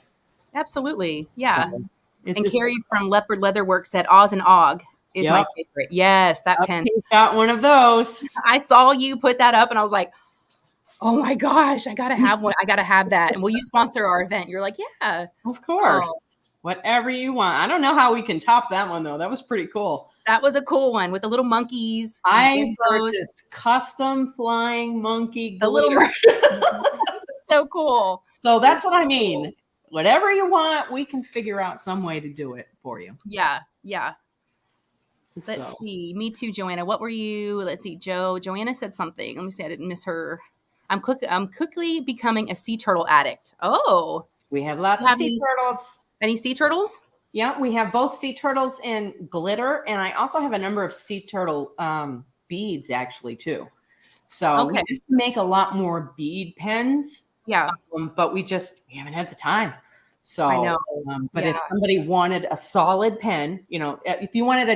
Absolutely. Yeah. So and Carrie from Leopard Leatherworks said Oz and Og is my favorite. Yes, that pen. He's got one of those. I saw you put that up and I was like, oh my gosh, I got to have one. I got to have that. And will you sponsor our event? You're like, yeah. Of course. Whatever you want. I don't know how we can top that one, though. That was pretty cool. That was a cool one with the little monkeys. I purchased custom flying monkey glitter. The little so cool. So that's what I mean. Cool. Whatever you want, we can figure out some way to do it for you. Yeah, yeah. Let's see. Me too, Joanna. What were you? Let's see. Joanna said something. Let me see. I didn't miss her. I'm quickly becoming a sea turtle addict. Oh. We have lots of sea turtles. Any sea turtles? Yeah, we have both sea turtles and glitter. And I also have a number of sea turtle beads, actually, too. So we used to make a lot more bead pens. Yeah. But we haven't had the time. So, I know. But if somebody wanted a solid pen, if you wanted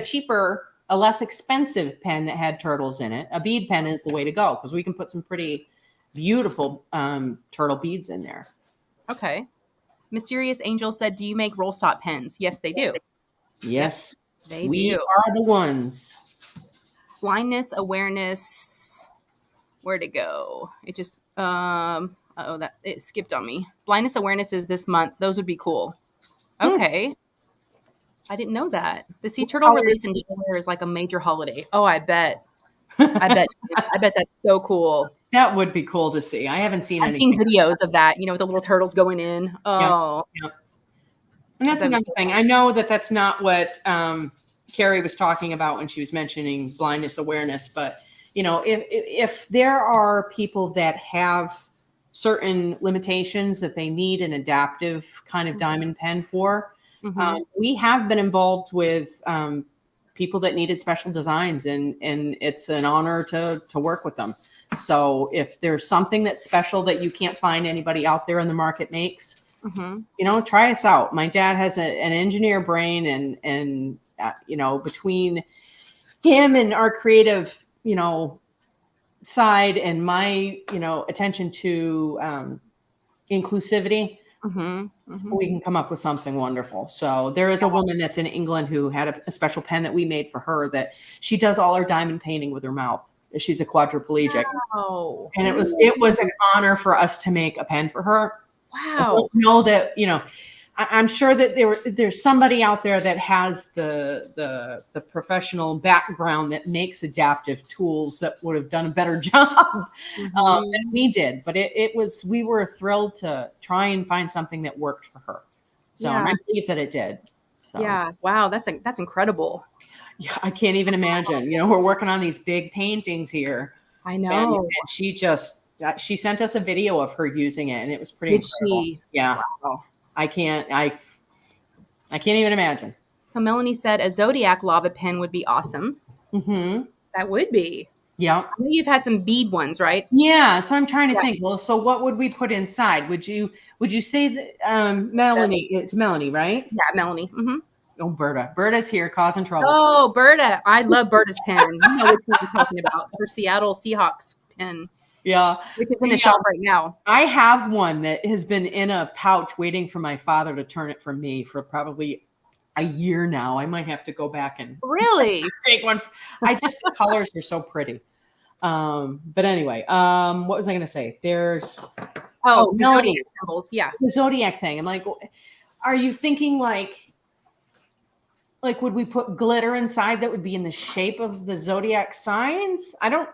a less expensive pen that had turtles in it, a bead pen is the way to go because we can put some pretty beautiful turtle beads in there. Okay. Mysterious Angel said, do you make roll stop pens? Yes, they do. Yes, they we do. are the ones. Blindness, awareness. Where to go? It just, Oh, that it skipped on me. Blindness awareness is this month. Those would be cool. Hmm. Okay. I didn't know that. The sea What turtle color? release in Delaware is like a major holiday. Oh, I bet. I bet. I bet that's so cool. That would be cool to see. I haven't seen I've seen anything. videos of that, with the little turtles going in. Yeah. Oh, Yeah. And I that's bet it's another so thing. cool. I know that that's not what Carrie was talking about when she was mentioning blindness awareness, but if there are people that have certain limitations that they need an adaptive kind of diamond pen for, Mm-hmm. we have been involved with people that needed special designs, and it's an honor to work with them. So if there's something that's special that you can't find anybody out there in the market makes, try us out. My dad has an engineer brain, and between him and our creative, side, and my, attention to inclusivity, we can come up with something wonderful. So there is a woman that's in England who had a special pen that we made for her, that she does all her diamond painting with her mouth. She's a quadriplegic. Oh, And it was an honor for us to make a pen for her. I wow. don't know that, I'm sure that there's somebody out there that has the professional background that makes adaptive tools that would have done a better job than we did. But we were thrilled to try and find something that worked for her. So and I believe that it did. So Yeah. Wow. That's incredible. yeah, I can't even imagine. We're working on these big paintings here. I And know. she sent us a video of her using it, and it was pretty Did incredible. she? Yeah. Wow. I can't even imagine. So Melanie said a Zodiac lava pen would be awesome. Mm-hmm. That would be. Yeah. I know you've had some bead ones, right? Yeah. So I'm trying to Yeah. think. Well, so what would we put inside? Would you say that Melanie? It's Melanie, right? Yeah, Melanie. Mm-hmm. Oh, Berta's here causing trouble. Oh, Berta. I love Berta's pen. You know which one I'm talking about. Her Seattle Seahawks pen, Yeah. which is in the shop right now. I have one that has been in a pouch waiting for my father to turn it from me for probably a year now. I might have to go back and Really? take one. The colors are so pretty. But anyway, what was I going to say? There's Oh, the Melanie, Zodiac symbols. Yeah. the Zodiac thing. I'm like, are you thinking like would we put glitter inside that would be in the shape of the Zodiac signs? I don't.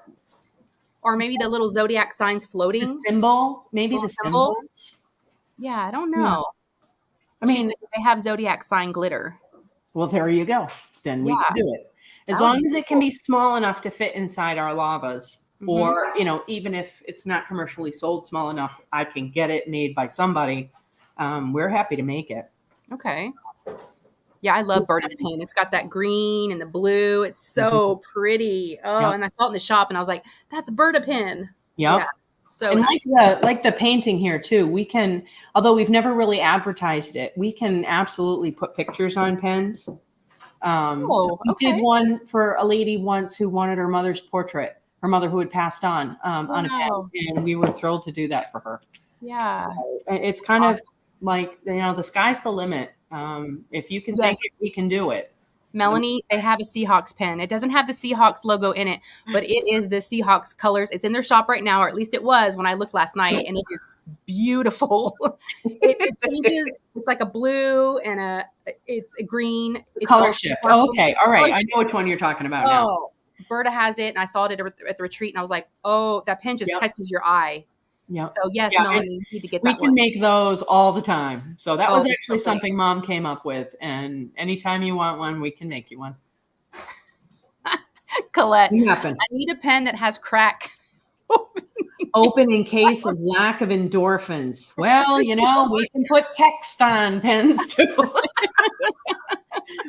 Or maybe the little Zodiac signs floating. The symbol, maybe Little the symbol? symbols. Yeah, I don't Yeah. know. I She mean, said, do they have Zodiac sign glitter? well, there you go. Then we Yeah. can do it. As That would long be as it can be small enough to fit inside our lavas, or, even if it's not commercially sold small enough, I can get it made by somebody. We're happy to make it. Okay. Yeah, I love Berta's pen. It's got that green and the blue. It's so pretty. Oh, Yep. and I saw it in the shop and I was like, that's Berta pen. Yep. Yeah. So And nice. like the painting here too, we can, although we've never really advertised it, we can absolutely put pictures on pens. So we did one for a lady once who wanted her mother's portrait, her mother who had passed on a pen, and we were thrilled to do that for her. Yeah. So it's kind of like, the sky's the limit. If you can think it, we can do it. Melanie, they have a Seahawks pen. It doesn't have the Seahawks logo in it, but it is the Seahawks colors. It's in their shop right now, or at least it was when I looked last night, and it is beautiful. It changes. It's like a blue and it's a green. It's Color shift. Oh, okay. All right. I know which one you're talking about now. Oh, Berta has it, and I saw it at the retreat, and I was like, oh, that pen just catches your eye. Yeah. So yes, Melanie, you need to get that we one. We can make those all the time. So that was actually so something Mom came up with. And anytime you want one, we can make you one. Colette, I need a pen that has crack. Open in case of lack of endorphins. Well, we can put text on pens too.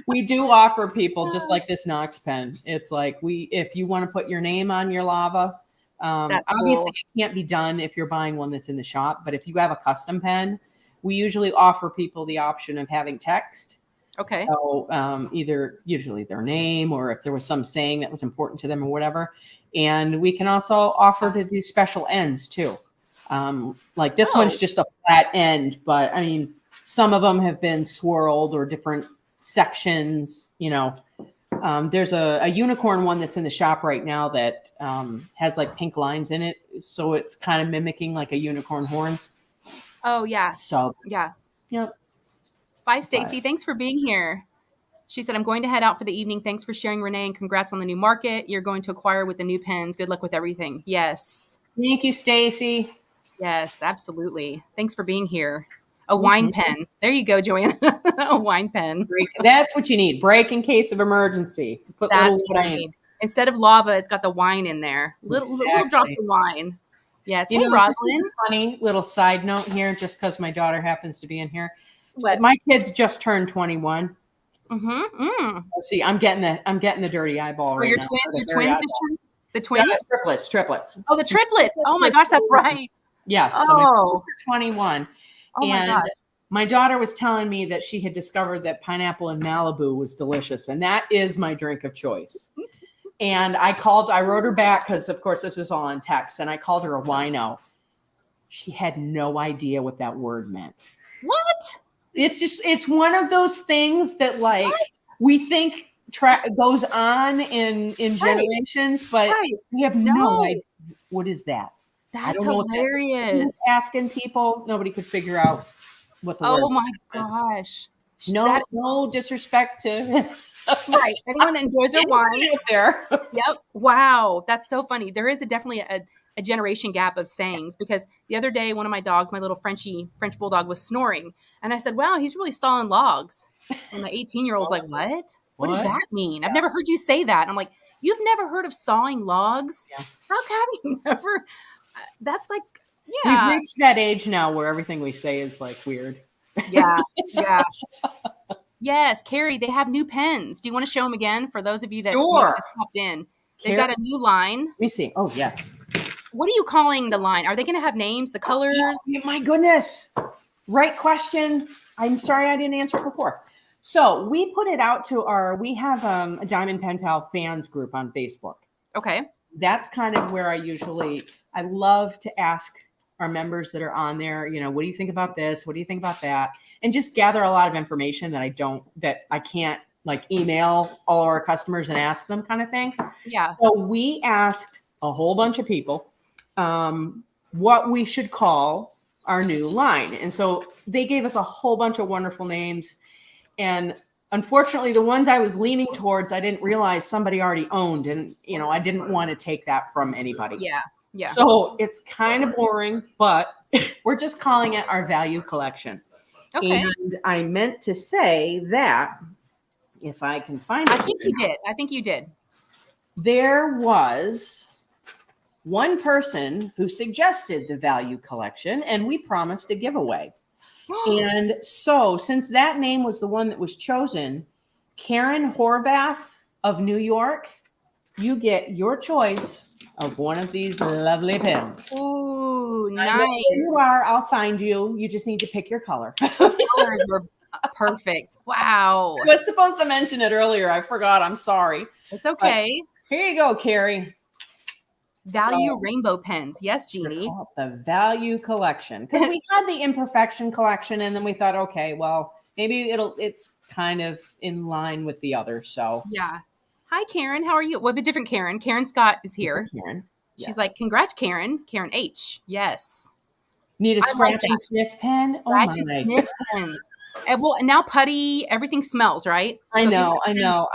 We do offer people just like this Knox pen. It's like if you want to put your name on your lava, obviously it can't be done if you're buying one that's in the shop, but if you have a custom pen, we usually offer people the option of having text. Okay. So usually their name, or if there was some saying that was important to them or whatever. And we can also offer to do special ends too. Like this one's just a flat end, but I mean, some of them have been swirled or different sections, There's a unicorn one that's in the shop right now that has like pink lines in it. So it's kind of mimicking like a unicorn horn. Oh yeah. So, Yeah. yep. Bye, Stacy. Thanks for being here. She said, I'm going to head out for the evening. Thanks for sharing, Renee, and congrats on the new market you're going to acquire with the new pens. Good luck with everything. Yes. Thank you, Stacy. Yes, absolutely. Thanks for being here. A wine pen. There you go, Joanna. A wine pen. That's what you need. Break in case of emergency. That's right. Instead of lava, it's got the wine in there. Little drops of wine. Yes. Hey, Rosalind. Funny little side note here, just because my daughter happens to be in here. What? My kids just turned 21. Mm-hmm. See, I'm getting the dirty eyeball right your now. Your twins just turned? The twins? Yeah, triplets. Oh, the triplets. Oh my gosh, that's right. Yes. Oh. So 21. Oh my gosh. My daughter was telling me that she had discovered that pineapple in Malibu was delicious, and that is my drink of choice. And I wrote her back because, of course, this was all on text, and I called her a wino. She had no idea what that word meant. What? It's one of those things that we think goes on in generations, but we have no idea. What is that? That's hilarious. Just asking people, nobody could figure out what the word. Oh my gosh. No disrespect to right. Anyone that enjoys their wine out there. Yep. Wow. That's so funny. There is definitely a generation gap of sayings, because the other day, one of my dogs, my little French bulldog, was snoring. And I said, wow, he's really sawing logs. And my 18-year-old's like, what? What does that mean? I've never heard you say that. And I'm like, you've never heard of sawing logs? Yeah. How come you never? That's like, yeah. We've reached that age now where everything we say is like weird. Yeah. Yeah. Yes, Carrie, they have new pens. Do you want to show them again for those of you that just popped in? They've got a new line. Let me see. Oh, yes. What are you calling the line? Are they going to have names, the colors? Oh, my goodness. Right question. I'm sorry I didn't answer before. So we put it out to we have a Diamond Pen Pal fans group on Facebook. Okay. That's kind of where I love to ask our members that are on there, what do you think about this? What do you think about that? And just gather a lot of information that I can't like email all of our customers and ask them, kind of thing. Yeah. So we asked a whole bunch of people what we should call our new line. And so they gave us a whole bunch of wonderful names. And unfortunately, the ones I was leaning towards, I didn't realize somebody already owned. And, I didn't want to take that from anybody. Yeah. Yeah. So it's kind of boring, but we're just calling it our value collection. Okay. And I meant to say that, if I can find it. I think you did. There was one person who suggested the value collection, and we promised a giveaway. And so, since that name was the one that was chosen, Karen Horvath of New York, you get your choice of one of these lovely pens. Ooh, nice. I know where you are. I'll find you. You just need to pick your color. Colors were perfect. Wow. I was supposed to mention it earlier. I forgot. I'm sorry. It's okay. But here you go, Carrie. Value rainbow pens. Yes, Jeannie. The value collection. Because we had the imperfection collection, and then we thought, okay, well, maybe it's kind of in line with the other. So yeah. Hi, Karen. How are you? We have a different Karen. Karen Scott is here. Karen. She's like, congrats, Karen. Karen H. Yes. Need a scratch and sniff pen? Scratch and sniff pens. And now putty, everything smells, right? I know. I don't know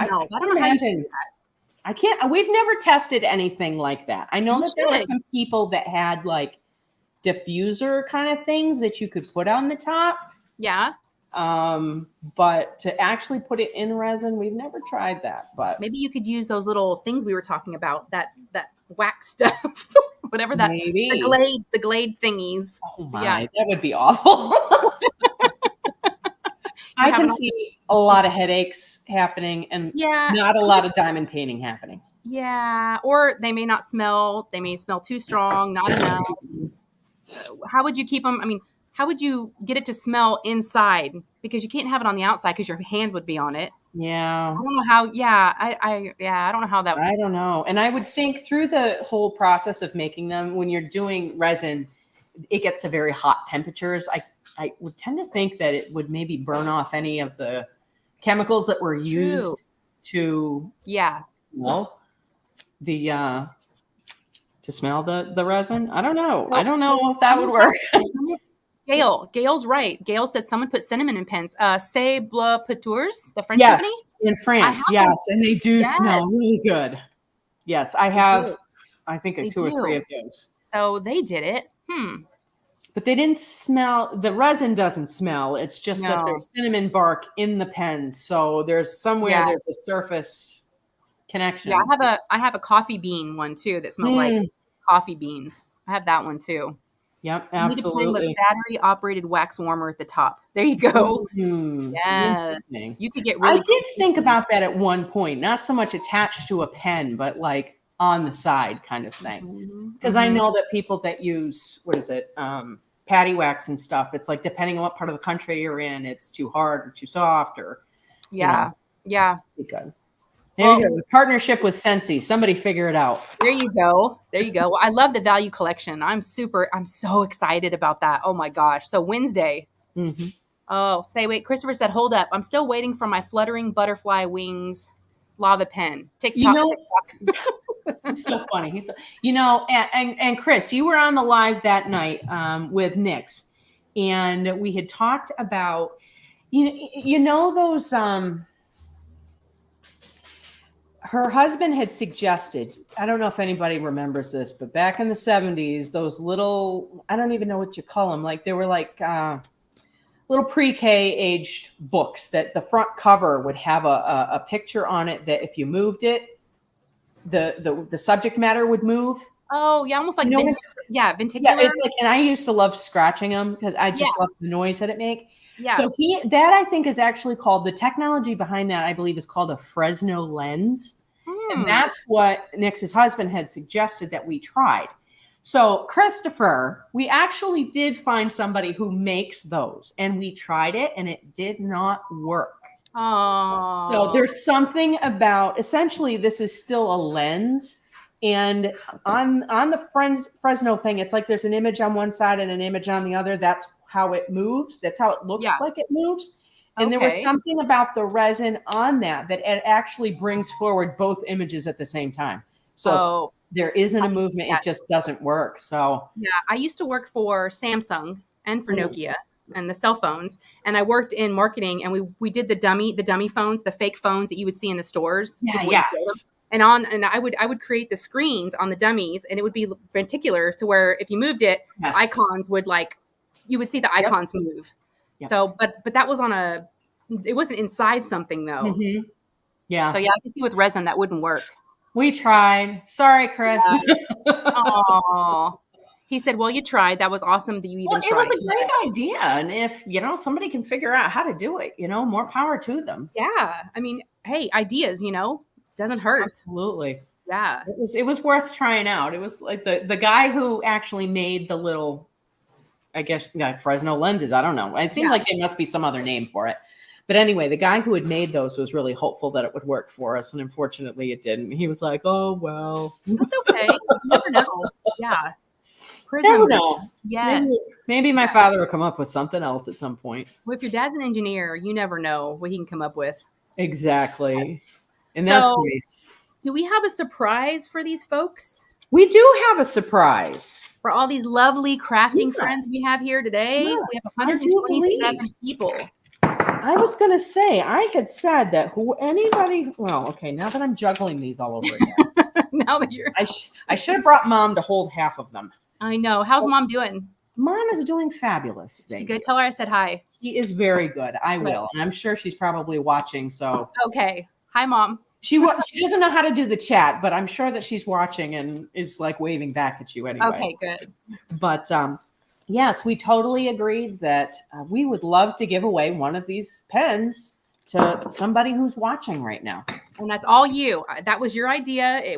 how you do that. I can't. We've never tested anything like that. I know that there were some people that had like diffuser kind of things that you could put on the top. Yeah. But to actually put it in resin, we've never tried that. But maybe you could use those little things we were talking about, that wax stuff, whatever that. Maybe the glade thingies. Oh my, that would be awful. I can see a lot of headaches happening and not a lot of diamond painting happening. Yeah. Or they may not smell. They may smell too strong, not enough. How would you keep them? I mean, how would you get it to smell inside? Because you can't have it on the outside because your hand would be on it. Yeah. I don't know how. Yeah. I don't know how that. I don't know. And I would think through the whole process of making them, when you're doing resin, it gets to very hot temperatures. I would tend to think that it would maybe burn off any of the chemicals that were used to Yeah. smell the resin. I don't know. I So don't know if that would someone work. Gail's right. Gail said someone put cinnamon in pens. C'est Bleu Petours, the French company. Yes, in I have France. one. Yes, and they do smell Yes, really good. Yes, I they have, do. I think, They two or three do. of those. So they did it. But they didn't smell, the resin doesn't smell. It's just that No. there's cinnamon bark in the pens. So there's somewhere Yeah. there's a surface Yeah. connection. I have a coffee bean one too that smells like Mm, coffee beans. I have that one too. yep, You need a pen with absolutely. battery operated wax warmer at the top. There you go. Yes. Interesting. You could get I really did think cool. about that at one point, not so much attached to a pen, but like on the side kind of thing. Because I Mhm. know that people that use, what is it, patty wax and stuff, it's like depending on what part of the country you're in, it's too hard or too soft or, you know, Yeah. Yeah. be good. There you Well, go. Partnership with Scentsy. Somebody figure it out. there you go. There you go. Well, I love the value collection. I'm so excited about that. Oh my gosh. So Wednesday. Mm-hmm. Oh, wait. Christopher said, hold up. I'm still waiting for my fluttering butterfly wings lava pen. You TikTok, know, TikTok. he's so funny. He's so, you know, and Chris, you were on the live that night with Nyx, and we had talked about you know those her husband had suggested, I don't know if anybody remembers this, but back in the 70s, those little, I don't even know what you call them, like they were like little pre-K aged books that the front cover would have a picture on it that if you moved it, the subject matter would move. Oh, yeah. Almost like You know what? yeah, Yeah, venticular. it's like, and I used to love scratching them because I Yeah. just love the noise that it make. Yeah. So that I think is actually called, the technology behind that I believe is called a Fresno lens. And that's what Nyx's husband had suggested that we tried. So Christopher, we actually did find somebody who makes those and we tried it and it did not work. Oh. So there's something about, essentially this is still a lens, and on the Fresno thing, it's like there's an image on one side and an image on the other. That's how it moves. That's how it looks like it moves. And there was something about the resin on that it actually brings forward both images at the same time. So there isn't a movement. It just doesn't work. So yeah, I used to work for Samsung and for Nokia and the cell phones, and I worked in marketing, and we did the dummy phones, the fake phones that you would see in the stores. And I would create the screens on the dummies, and it would be particular to where if you moved it, icons would you would see the icons move. Yep. So, but that was it wasn't inside something though. Mm-hmm. Yeah. So yeah, I can see with resin that wouldn't work. We tried. Sorry, Chris. Oh. He said, well, you tried. That was awesome that you even tried. It was a great idea. And if, somebody can figure out how to do it, more power to them. Yeah. I mean, hey, ideas, doesn't hurt. Absolutely. Yeah. It was worth trying out. It was like the guy who actually made the little, I guess, Fresno lenses. I don't know. It seems like there must be some other name for it. But anyway, the guy who had made those was really hopeful that it would work for us. And unfortunately, it didn't. He was like, oh, well. That's okay. You never know. Yeah. Never know. Yes. Maybe my father will come up with something else at some point. Well, if your dad's an engineer, you never know what he can come up with. Exactly. Yes. And that's nice. Do we have a surprise for these folks? We do have a surprise. For all these lovely crafting friends we have here today. Yes. We have 127 people. I was going to say, I had said that now that I'm juggling these all over again. Now that you're... I should have brought Mom to hold half of them. I know. How's Mom doing? Mom is doing fabulous. She good? Tell her I said hi. She is very good. I will. And I'm sure she's probably watching. So okay. Hi, Mom. She doesn't know how to do the chat, but I'm sure that she's watching and is like waving back at you anyway. Okay, good. But yes, we totally agreed that we would love to give away one of these pens to somebody who's watching right now. And that's all you. That was your idea.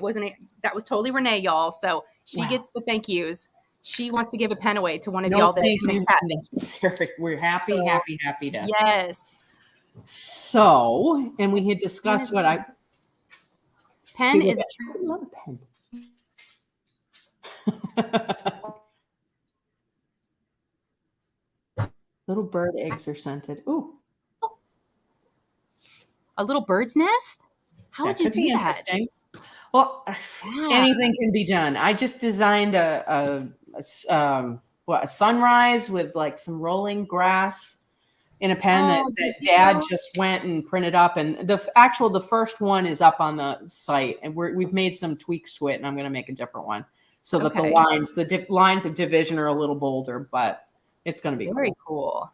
That was totally Renee, y'all. So she gets the thank yous. She wants to give a pen away to one of y'all that in the chat. Necessary. We're happy to. Yes. So, and we had discussed pen is I love a pen. Little bird eggs are scented. Ooh. A little bird's nest? How That would you could be do that? interesting. Well, Yeah. anything can be done. I just designed a sunrise with like some rolling grass in a pen that, Oh, that did you Dad though? just went and printed up, and the first one is up on the site, and we've made some tweaks to it, and I'm going to make a different one so that Okay. the lines of division are a little bolder, but it's going to be Very cool. cool.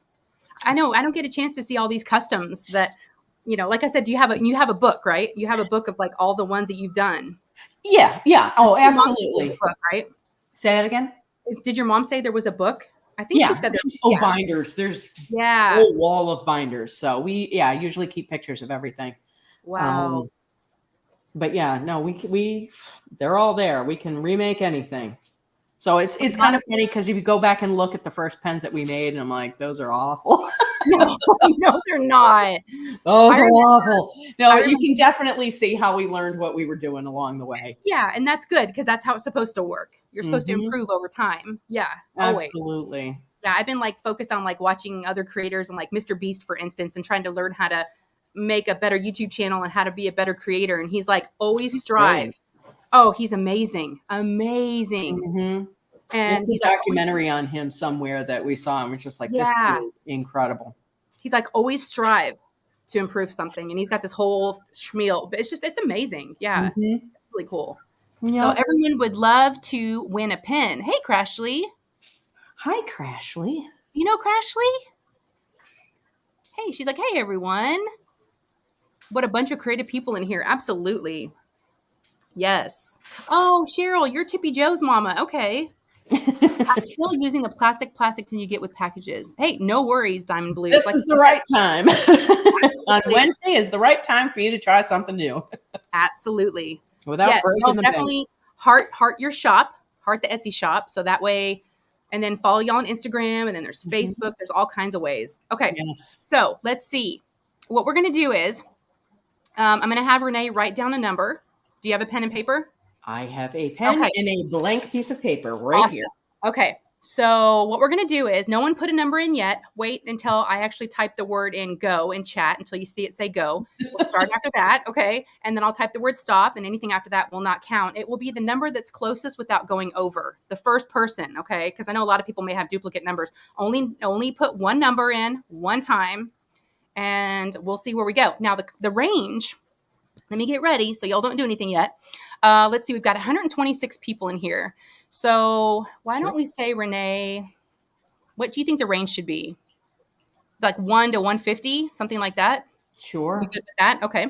I know I don't get a chance to see all these customs that, like I said, you have a book, right? You have a book of like all the ones that you've done. Yeah, yeah. Oh, Your mom said there was absolutely. a book, right? Say that again. Did your mom say there was a book? I think she Yeah. said there. Oh, Yeah. binders. There's a Yeah. whole wall of binders. So I usually keep pictures of everything. Wow. But yeah, no, they're all there. We can remake anything. So it's So kind of funny because if you go back and look at the first pens that we made, and I'm like, those are awful. no, no, they're not. Those I are remember. awful. No, I you remember. can definitely see how we learned what we were doing along the way. Yeah, and that's good because that's how it's supposed to work. You're supposed to Hmm. improve over time. Yeah, always. Absolutely. Yeah, I've been like focused on like watching other creators and like Mr. Beast, for instance, and trying to learn how to make a better YouTube channel and how to be a better creator. And he's like, always strive. Great. Oh, he's amazing. Amazing. Hmm. And It's a he's like, always, documentary on him somewhere that we saw, and we're just like, this yeah. is incredible. He's like, always strive to improve something. And he's got this whole schmeal, but it's amazing. Yeah. Hmm. It's really cool. Yeah. So everyone would love to win a pin. Hey, Crashly. Hi, Crashly. You know Crashly? Hey, she's like, hey, everyone. What a bunch of creative people in here. Absolutely. Yes. Oh, Cheryl, you're Tippy Joe's mama. Okay. I'm still using the plastic pin you get with packages. Hey, no worries, Diamond Blue. This Like, is the right time. On Wednesday is the right time for you to try something new. absolutely. Without Yes, breaking y'all the bank. definitely heart your shop, heart the Etsy shop. So that way, and then follow y'all on Instagram, and then there's Facebook. There's all kinds of ways. Okay. Yes. So let's see. What we're going to do is I'm going to have Renee write down a number. Do you have a pen and paper? I have a pen and a blank piece of paper right Awesome. here. Okay. So what we're going to do is no one put a number in yet. Wait until I actually type the word in go in chat until you see it say go. We'll start after that. Okay. And then I'll type the word stop, and anything after that will not count. It will be the number that's closest without going over the first person. Okay. Because I know a lot of people may have duplicate numbers. Only put one number in one time, and we'll see where we go. Now the range, let me get ready so y'all don't do anything yet. Let's see. We've got 126 people in here. So why don't we say, Renee, what do you think the range should be? Like 1 to 150, something like that? Sure. We good with that? Okay.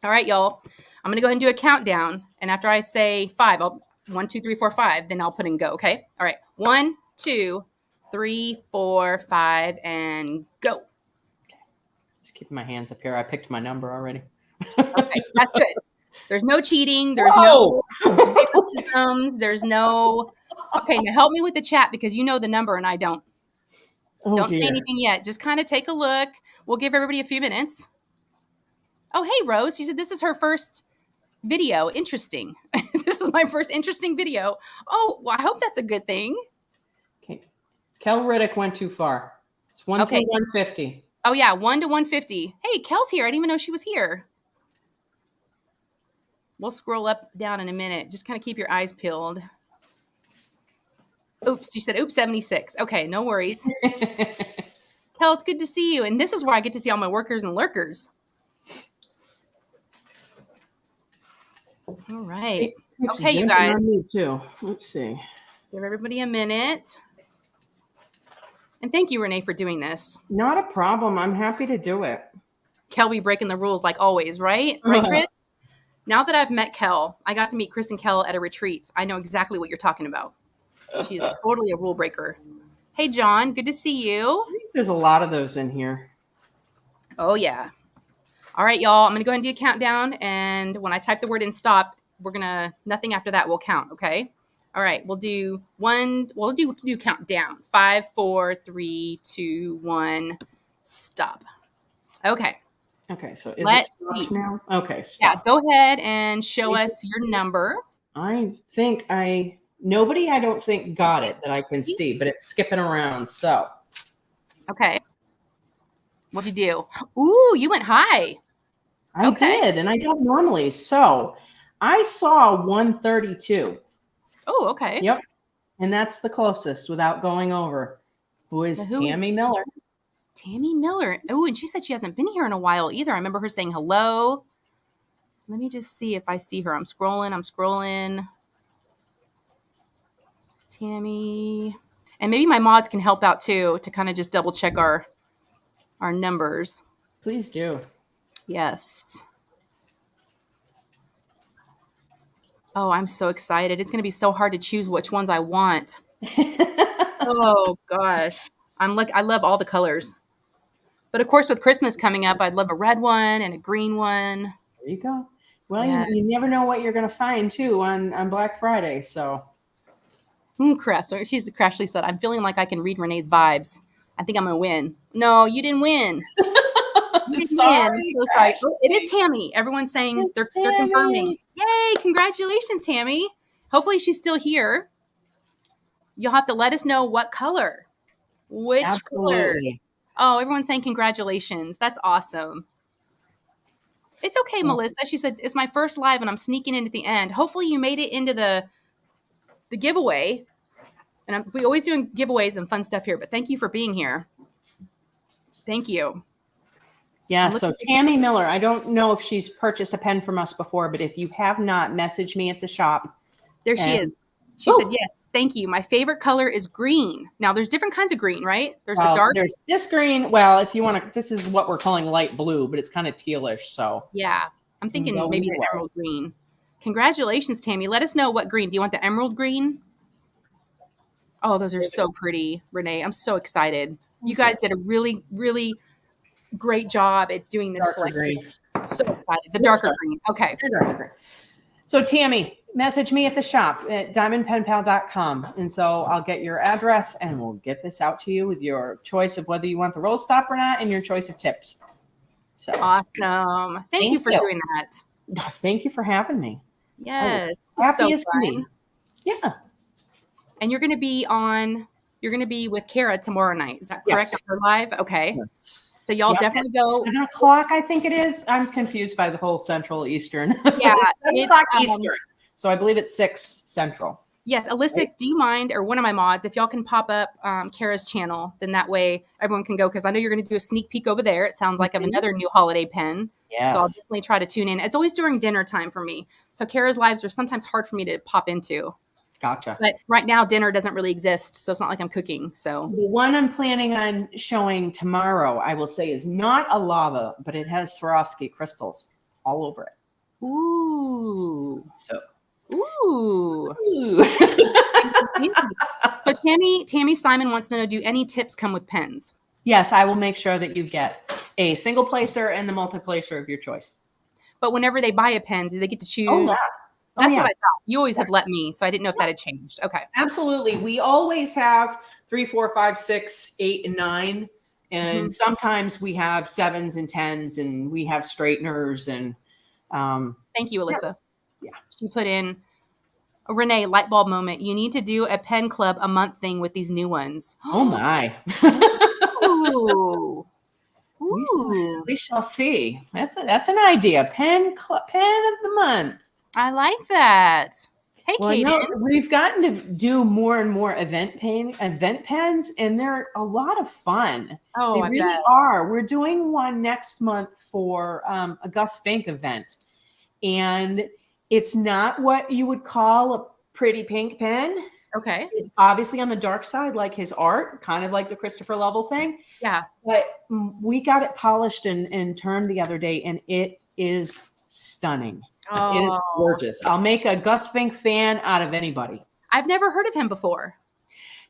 All right, y'all. I'm going to go ahead and do a countdown. And after I say 5, I'll 1, 2, 3, 4, 5, then I'll put in go. Okay. All right. 1, 2, 3, 4, 5, and go. Just keeping my hands up here. I picked my number already. Okay. That's good. There's no cheating. There's Whoa! no favoritisms. There's no. Okay, now help me with the chat because you know the number and I don't. Oh, Don't dear. say anything yet. Just kind of take a look. We'll give everybody a few minutes. Oh, hey, Rose. She said this is her first video. Interesting. This is my first interesting video. Oh, well, I hope that's a good thing. Okay. Kel Riddick went too far. It's 1 Okay. to 150. Oh, yeah, 1 to 150. Hey, Kel's here. I didn't even know she was here. We'll scroll up, down in a minute. Just kind of keep your eyes peeled. Oops, you said, oops, 76. Okay, no worries. Kel, it's good to see you. And this is where I get to see all my workers and lurkers. All right. Okay, you guys. Me too. Let's see. Give everybody a minute. And thank you, Renee, for doing this. Not a problem. I'm happy to do it. Kel be breaking the rules like always, right? Right, Chris? Now that I've met Kel, I got to meet Chris and Kel at a retreat. I know exactly what you're talking about. She is totally a rule breaker. Hey, John, good to see you. I think there's a lot of those in here. Oh, yeah. All right, y'all. I'm going to go ahead and do a countdown. And when I type the word in stop, nothing after that will count, okay? All right, we'll do countdown. 5, 4, 3, 2, 1, stop. Okay. Okay, so Let's see. Now? Okay, Yeah, stop. go ahead and show us your number. I don't think got it that I can see, but it's skipping around, so. Okay. What'd you do? Ooh, you went high. I Okay. did, and I don't normally. So I saw 132. Oh, okay. Yep. And that's the closest without going over. Who Now, is who is Tammy Miller? Tammy Miller? Oh, and she said she hasn't been here in a while either. I remember her saying hello. Let me just see if I see her. I'm scrolling. Tammy. And maybe my mods can help out too to kind of just double check our numbers. Please do. Yes. Oh, I'm so excited. It's going to be so hard to choose which ones I want. Oh gosh. I love all the colors. But of course with Christmas coming up, I'd love a red one and a green one. There you go. Well, Yeah. you never know what you're going to find too on Black Friday. So Crap. So she's Crashly said, I'm feeling like I can read Renee's vibes. I think I'm gonna win. No, you didn't win. You didn't win. I'm sorry, so sorry. Oh, it is Tammy. Everyone's saying It's they're confirming. Tammy. Yay! Congratulations, Tammy. Hopefully she's still here. You'll have to let us know what color. Which color? Absolutely. Oh, everyone's saying congratulations. That's awesome. It's okay, Melissa. She said, it's my first live and I'm sneaking in at the end. Hopefully you made it into the giveaway. And we always doing giveaways and fun stuff here, but thank you for being here. Thank you. Yeah, so Tammy Miller, I don't know if she's purchased a pen from us before, but if you have not, message me at the shop. There she is. She said, yes, thank you. My favorite color is green. Now, there's different kinds of green, right? There's the dark. There's this green. Well, if you want to, this is what we're calling light blue, but it's kind of tealish. So yeah, I'm thinking maybe the emerald green. Congratulations, Tammy. Let us know what green. Do you want the emerald green? Oh, those are so pretty, Renee. I'm so excited. You guys did a really, really great job at doing this collection. So excited. The darker green. Okay. So Tammy, message me at the shop at diamondpenpal.com. And so I'll get your address and we'll get this out to you with your choice of whether you want the roll stop or not and your choice of tips. So awesome. Thank you for doing that. Thank you for having me. Yes. Happy as fun. Yeah. And you're going to be with Kara tomorrow night. Is that correct? Yes. Her live? Okay. Yes. So y'all definitely go. 7 o'clock, I think it is. I'm confused by the whole Central Eastern. Yeah. 7 o'clock Eastern. So I believe it's 6 Central. Yes. Alyssa, do you mind, or one of my mods, if y'all can pop up Kara's channel, then that way everyone can go, because I know you're going to do a sneak peek over there. It sounds like of another new holiday pen. Yes. So I'll definitely try to tune in. It's always during dinner time for me. So Kara's lives are sometimes hard for me to pop into. Gotcha. But right now, dinner doesn't really exist, so it's not like I'm cooking. So the one I'm planning on showing tomorrow, I will say, is not a lava, but it has Swarovski crystals all over it. Ooh. So. Ooh. So Tammy Simon wants to know, do any tips come with pens? Yes, I will make sure that you get a single placer and the multi-placer of your choice. But whenever they buy a pen, do they get to choose? Oh, yeah. That's what I thought. You always have let me, so I didn't know if that had changed. Okay. Absolutely. We always have 3, 4, 5, 6, 8, and 9. And sometimes we have 7s and 10s, and we have straighteners. And thank you, Alyssa. Yeah. She put in, Renee, light bulb moment. You need to do a pen club a month thing with these new ones. Oh my. Ooh. Ooh. We shall see. That's an idea. Pen of the month. I like that. Hey, well, Kaden. We've gotten to do more and more event pens, and they're a lot of fun. Oh, they really are. We're doing one next month for a Gus Fink event, and it's not what you would call a pretty pink pen. Okay. It's obviously on the dark side, like his art, kind of like the Christopher Level thing. Yeah. But we got it polished and turned the other day, and it is stunning. Oh. It is gorgeous. I'll make a Gus Fink fan out of anybody. I've never heard of him before.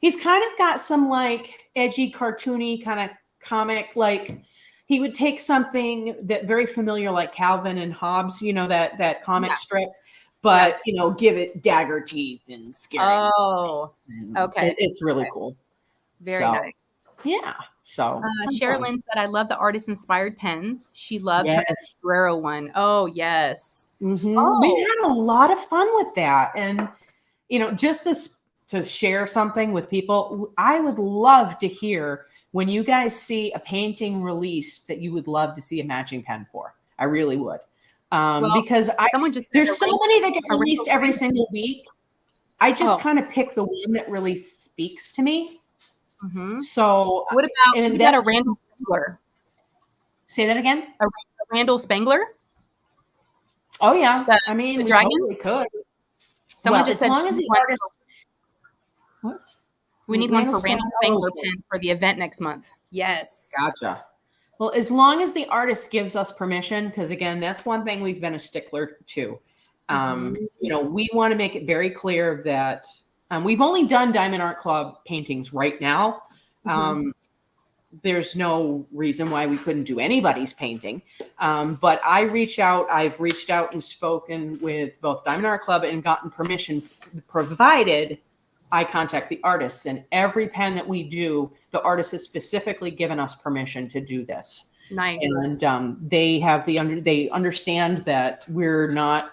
He's kind of got some like edgy, cartoony kind of comic. Like he would take something that very familiar, like Calvin and Hobbes, that comic strip, but give it dagger teeth and scary. Oh, okay. It's really cool. Very nice. Yeah. So Sherilyn said, I love the artist-inspired pens. She loves her Guerrero one. Oh, yes. Mm-hmm. Oh. We had a lot of fun with that. And, just to share something with people, I would love to hear when you guys see a painting released that you would love to see a matching pen for. I really would. Well, Because someone just there's so many that get a released rental every single week. I just Oh. kind of pick the one that really speaks to me. Mhm. So, What and about a that's Randall Spangler? say that again. A Randall Spangler? Oh yeah, The I mean, the we dragon? totally could. Someone Well, just as said long as the artist, what? we need one for Randall Oh, Spangler pen for the event next month. Yes. gotcha. Well, as long as the artist gives us permission, because again, that's one thing we've been a stickler to. Mhm. We want to make it very clear that we've only done Diamond Art Club paintings right now. Mhm. There's no reason why we couldn't do anybody's painting. But I've reached out and spoken with both Diamond Art Club and gotten permission, provided I contact the artists. And every pen that we do, the artist has specifically given us permission to do this. Nice. And they understand that we're not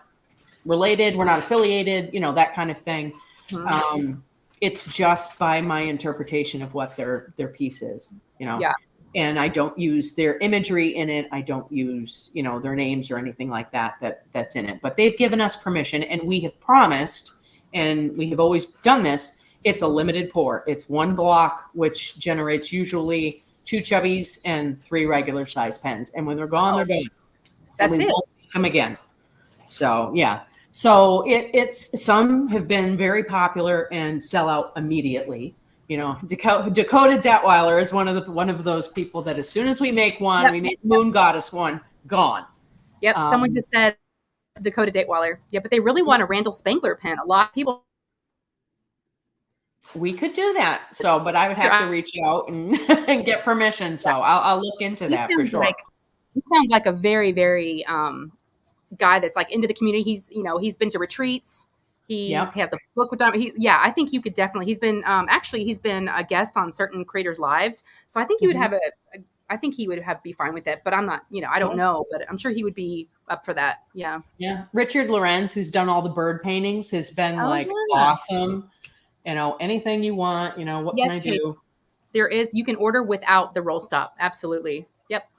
related, we're not affiliated, that kind of thing. Mhm. It's just by my interpretation of what their piece is, Yeah. and I don't use their imagery in it. I don't use, their names or anything like that's in it, but they've given us permission, and we have promised, and we have always done this. It's a limited pour. It's one block, which generates usually 2 chubbies and 3 regular size pens. And when they're gone, they're gone. That's and we it. won't make them again. So yeah. So it's some have been very popular and sell out immediately. Dakota Detweiler is one of those people that as soon as we make one, Yep. we make Moon Goddess one, gone. Yep. Someone just said Dakota Detweiler. Yeah, but they really want a Randall Spangler pen. A lot of people. We could do that. So, but I would have to reach out and, and get permission. So I'll look into that for sure. He sounds like a very, very guy that's like into the community. He's been to retreats. He has a book with Diamond. I think you could definitely. He's been he's been a guest on certain creators' lives. So I think you would have I think he would be fine with it. But I'm not. I don't know. But I'm sure he would be up for that. Yeah. Yeah. Richard Lorenz, who's done all the bird paintings, has been awesome. Anything you want. What can I do? There is. You can order without the roll stop. Absolutely. Yep.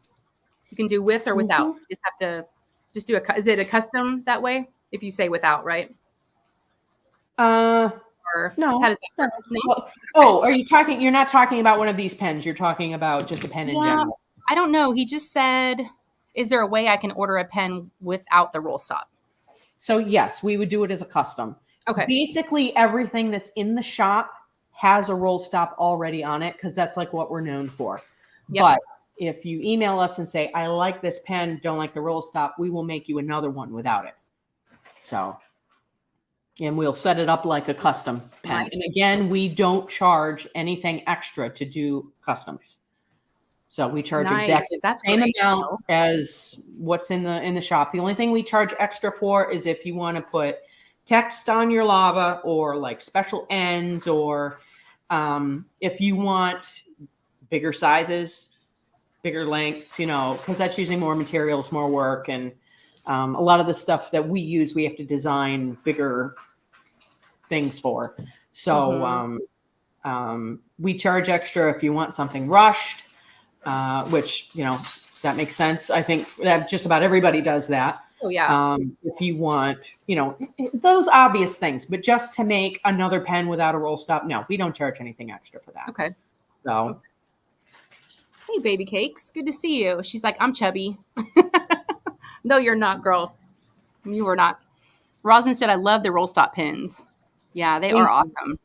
You can do with or without. You just have to. Just do is it a custom that way? If you say without, right? Or no. How does that work? No? Well, are you talking? You're not talking about one of these pens. You're talking about just a pen in general. I don't know. He just said, "Is there a way I can order a pen without the roll stop?" So yes, we would do it as a custom. Okay. Basically, everything that's in the shop has a roll stop already on it because that's like what we're known for. Yep. But if you email us and say, I like this pen, don't like the roll stop, we will make you another one without it. So, and we'll set it up like a custom pen. Right. And again, we don't charge anything extra to do customs. So we charge exactly the same amount as what's in the shop. The only thing we charge extra for is if you want to put text on your lava or like special ends, or if you want bigger sizes, bigger lengths, because that's using more materials, more work. And a lot of the stuff that we use, we have to design bigger things for. So we charge extra if you want something rushed, which, that makes sense. I think that just about everybody does that. Oh, yeah. If you want, those obvious things, but just to make another pen without a roll stop, no, we don't charge anything extra for that. Okay. So. Hey, baby cakes. Good to see you. She's like, I'm chubby. No, you're not, girl. You are not. Rosin said, I love the roll stop pins. Yeah, they are awesome.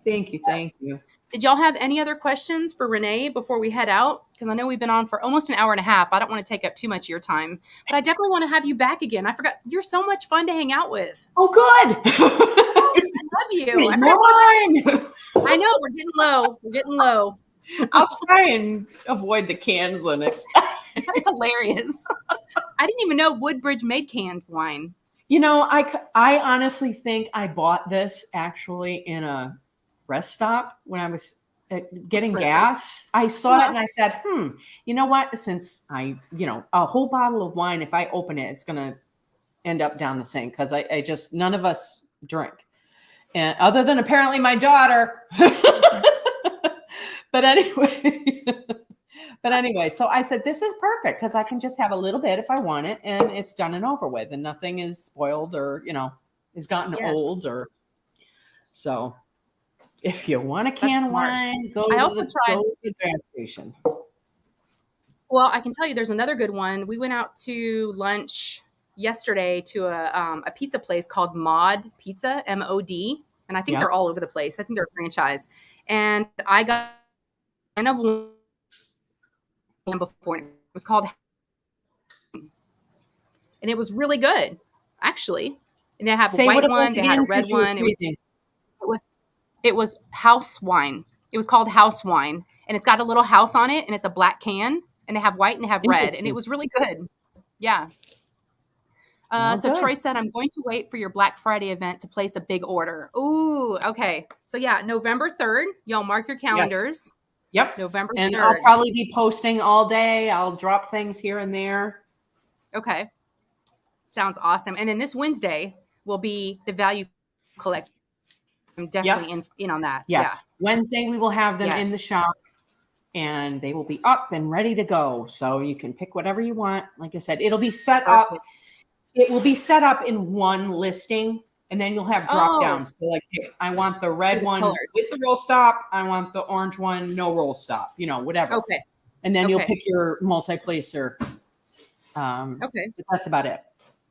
Thank you. Thank you. Did y'all have any other questions for Renee before we head out? Because I know we've been on for almost an hour and a half. I don't want to take up too much of your time, but I definitely want to have you back again. I forgot. You're so much fun to hang out with. Oh, good. I love you. I know. We're getting low. We're getting low. I'll try and avoid the cans the next time. That is hilarious. I didn't even know Woodbridge made canned wine. I honestly think I bought this actually in a rest stop when I was getting gas. I saw it and I said, you know what? Since a whole bottle of wine, if I open it, it's going to end up down the sink because I just, none of us drink. And other than apparently my daughter. But anyway, But anyway, so I said, this is perfect because I can just have a little bit if I want it, and it's done and over with, and nothing is spoiled or, has gotten Yes. old or so. If you want a That's can of smart. wine, I go to also tried. the gas station. Well, I can tell you there's another good one. We went out to lunch yesterday to a pizza place called Mod Pizza, MOD. And I think Yeah. they're all over the place. I think they're a franchise. And I got one of one before. It was called, and it was really good, actually. And they have Say a what white it was one. They had a again, red 'cause you were one. freezing. It was house wine. It was called house wine. And it's got a little house on it, and it's a black can. And they have white and they have red. And it Interesting. was really good. Yeah. Oh, So good. Troy said, I'm going to wait for your Black Friday event to place a big order. Ooh, okay. So yeah, November 3rd. Y'all mark your calendars. Yep. November And 3rd. I'll probably be posting all day. I'll drop things here and there. Okay. Sounds awesome. And then this Wednesday will be the value collection. I'm definitely in on that. Yes. Yeah. Wednesday we will have them in the shop, and they will be up and ready to go. So you can pick whatever you want. Like I said, it'll be set up. It will be set up in one listing, and then you'll have drop downs. So like, I want the red one with the roll stop. I want the orange one, no roll stop, whatever. Okay. And then you'll pick your multi-placer. Okay. But that's about it.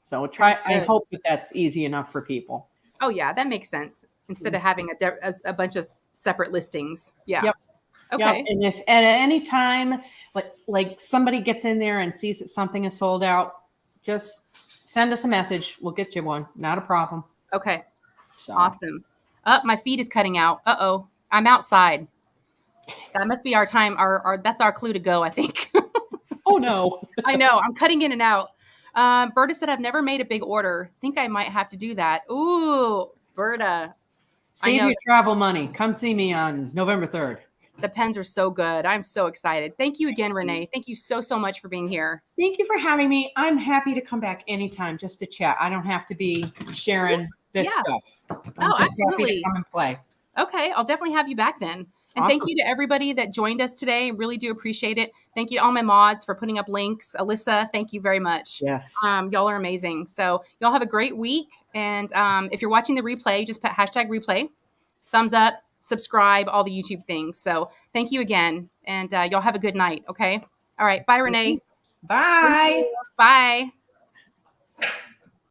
So I hope that that's easy enough for people. Oh yeah, that makes sense. Instead of having a bunch of separate listings. Yeah. Yep. Okay. Yep. And if at any time, like somebody gets in there and sees that something is sold out, just send us a message. We'll get you one. Not a problem. Okay. So. Awesome. My feed is cutting out. Uh-oh. I'm outside. That must be our time. That's our clue to go, I think. Oh no. I know. I'm cutting in and out. Berta said, I've never made a big order. Think I might have to do that. Ooh, Berta. Save your travel money. Come see me on November 3rd. The pens are so good. I'm so excited. Thank you again, Renee. Thank you so, so much for being here. Thank you for having me. I'm happy to come back anytime just to chat. I don't have to be sharing this stuff. I'm just absolutely. happy to come and play. Okay. I'll definitely have you back then. And thank you to everybody that joined us today. Really do appreciate it. Thank you to all my mods for putting up links. Alyssa, thank you very much. Yes. Y'all are amazing. So y'all have a great week. And if you're watching the replay, just put #replay, thumbs up, subscribe, all the YouTube things. So thank you again. And y'all have a good night. Okay. All right. Bye, Renee. Bye. Bye.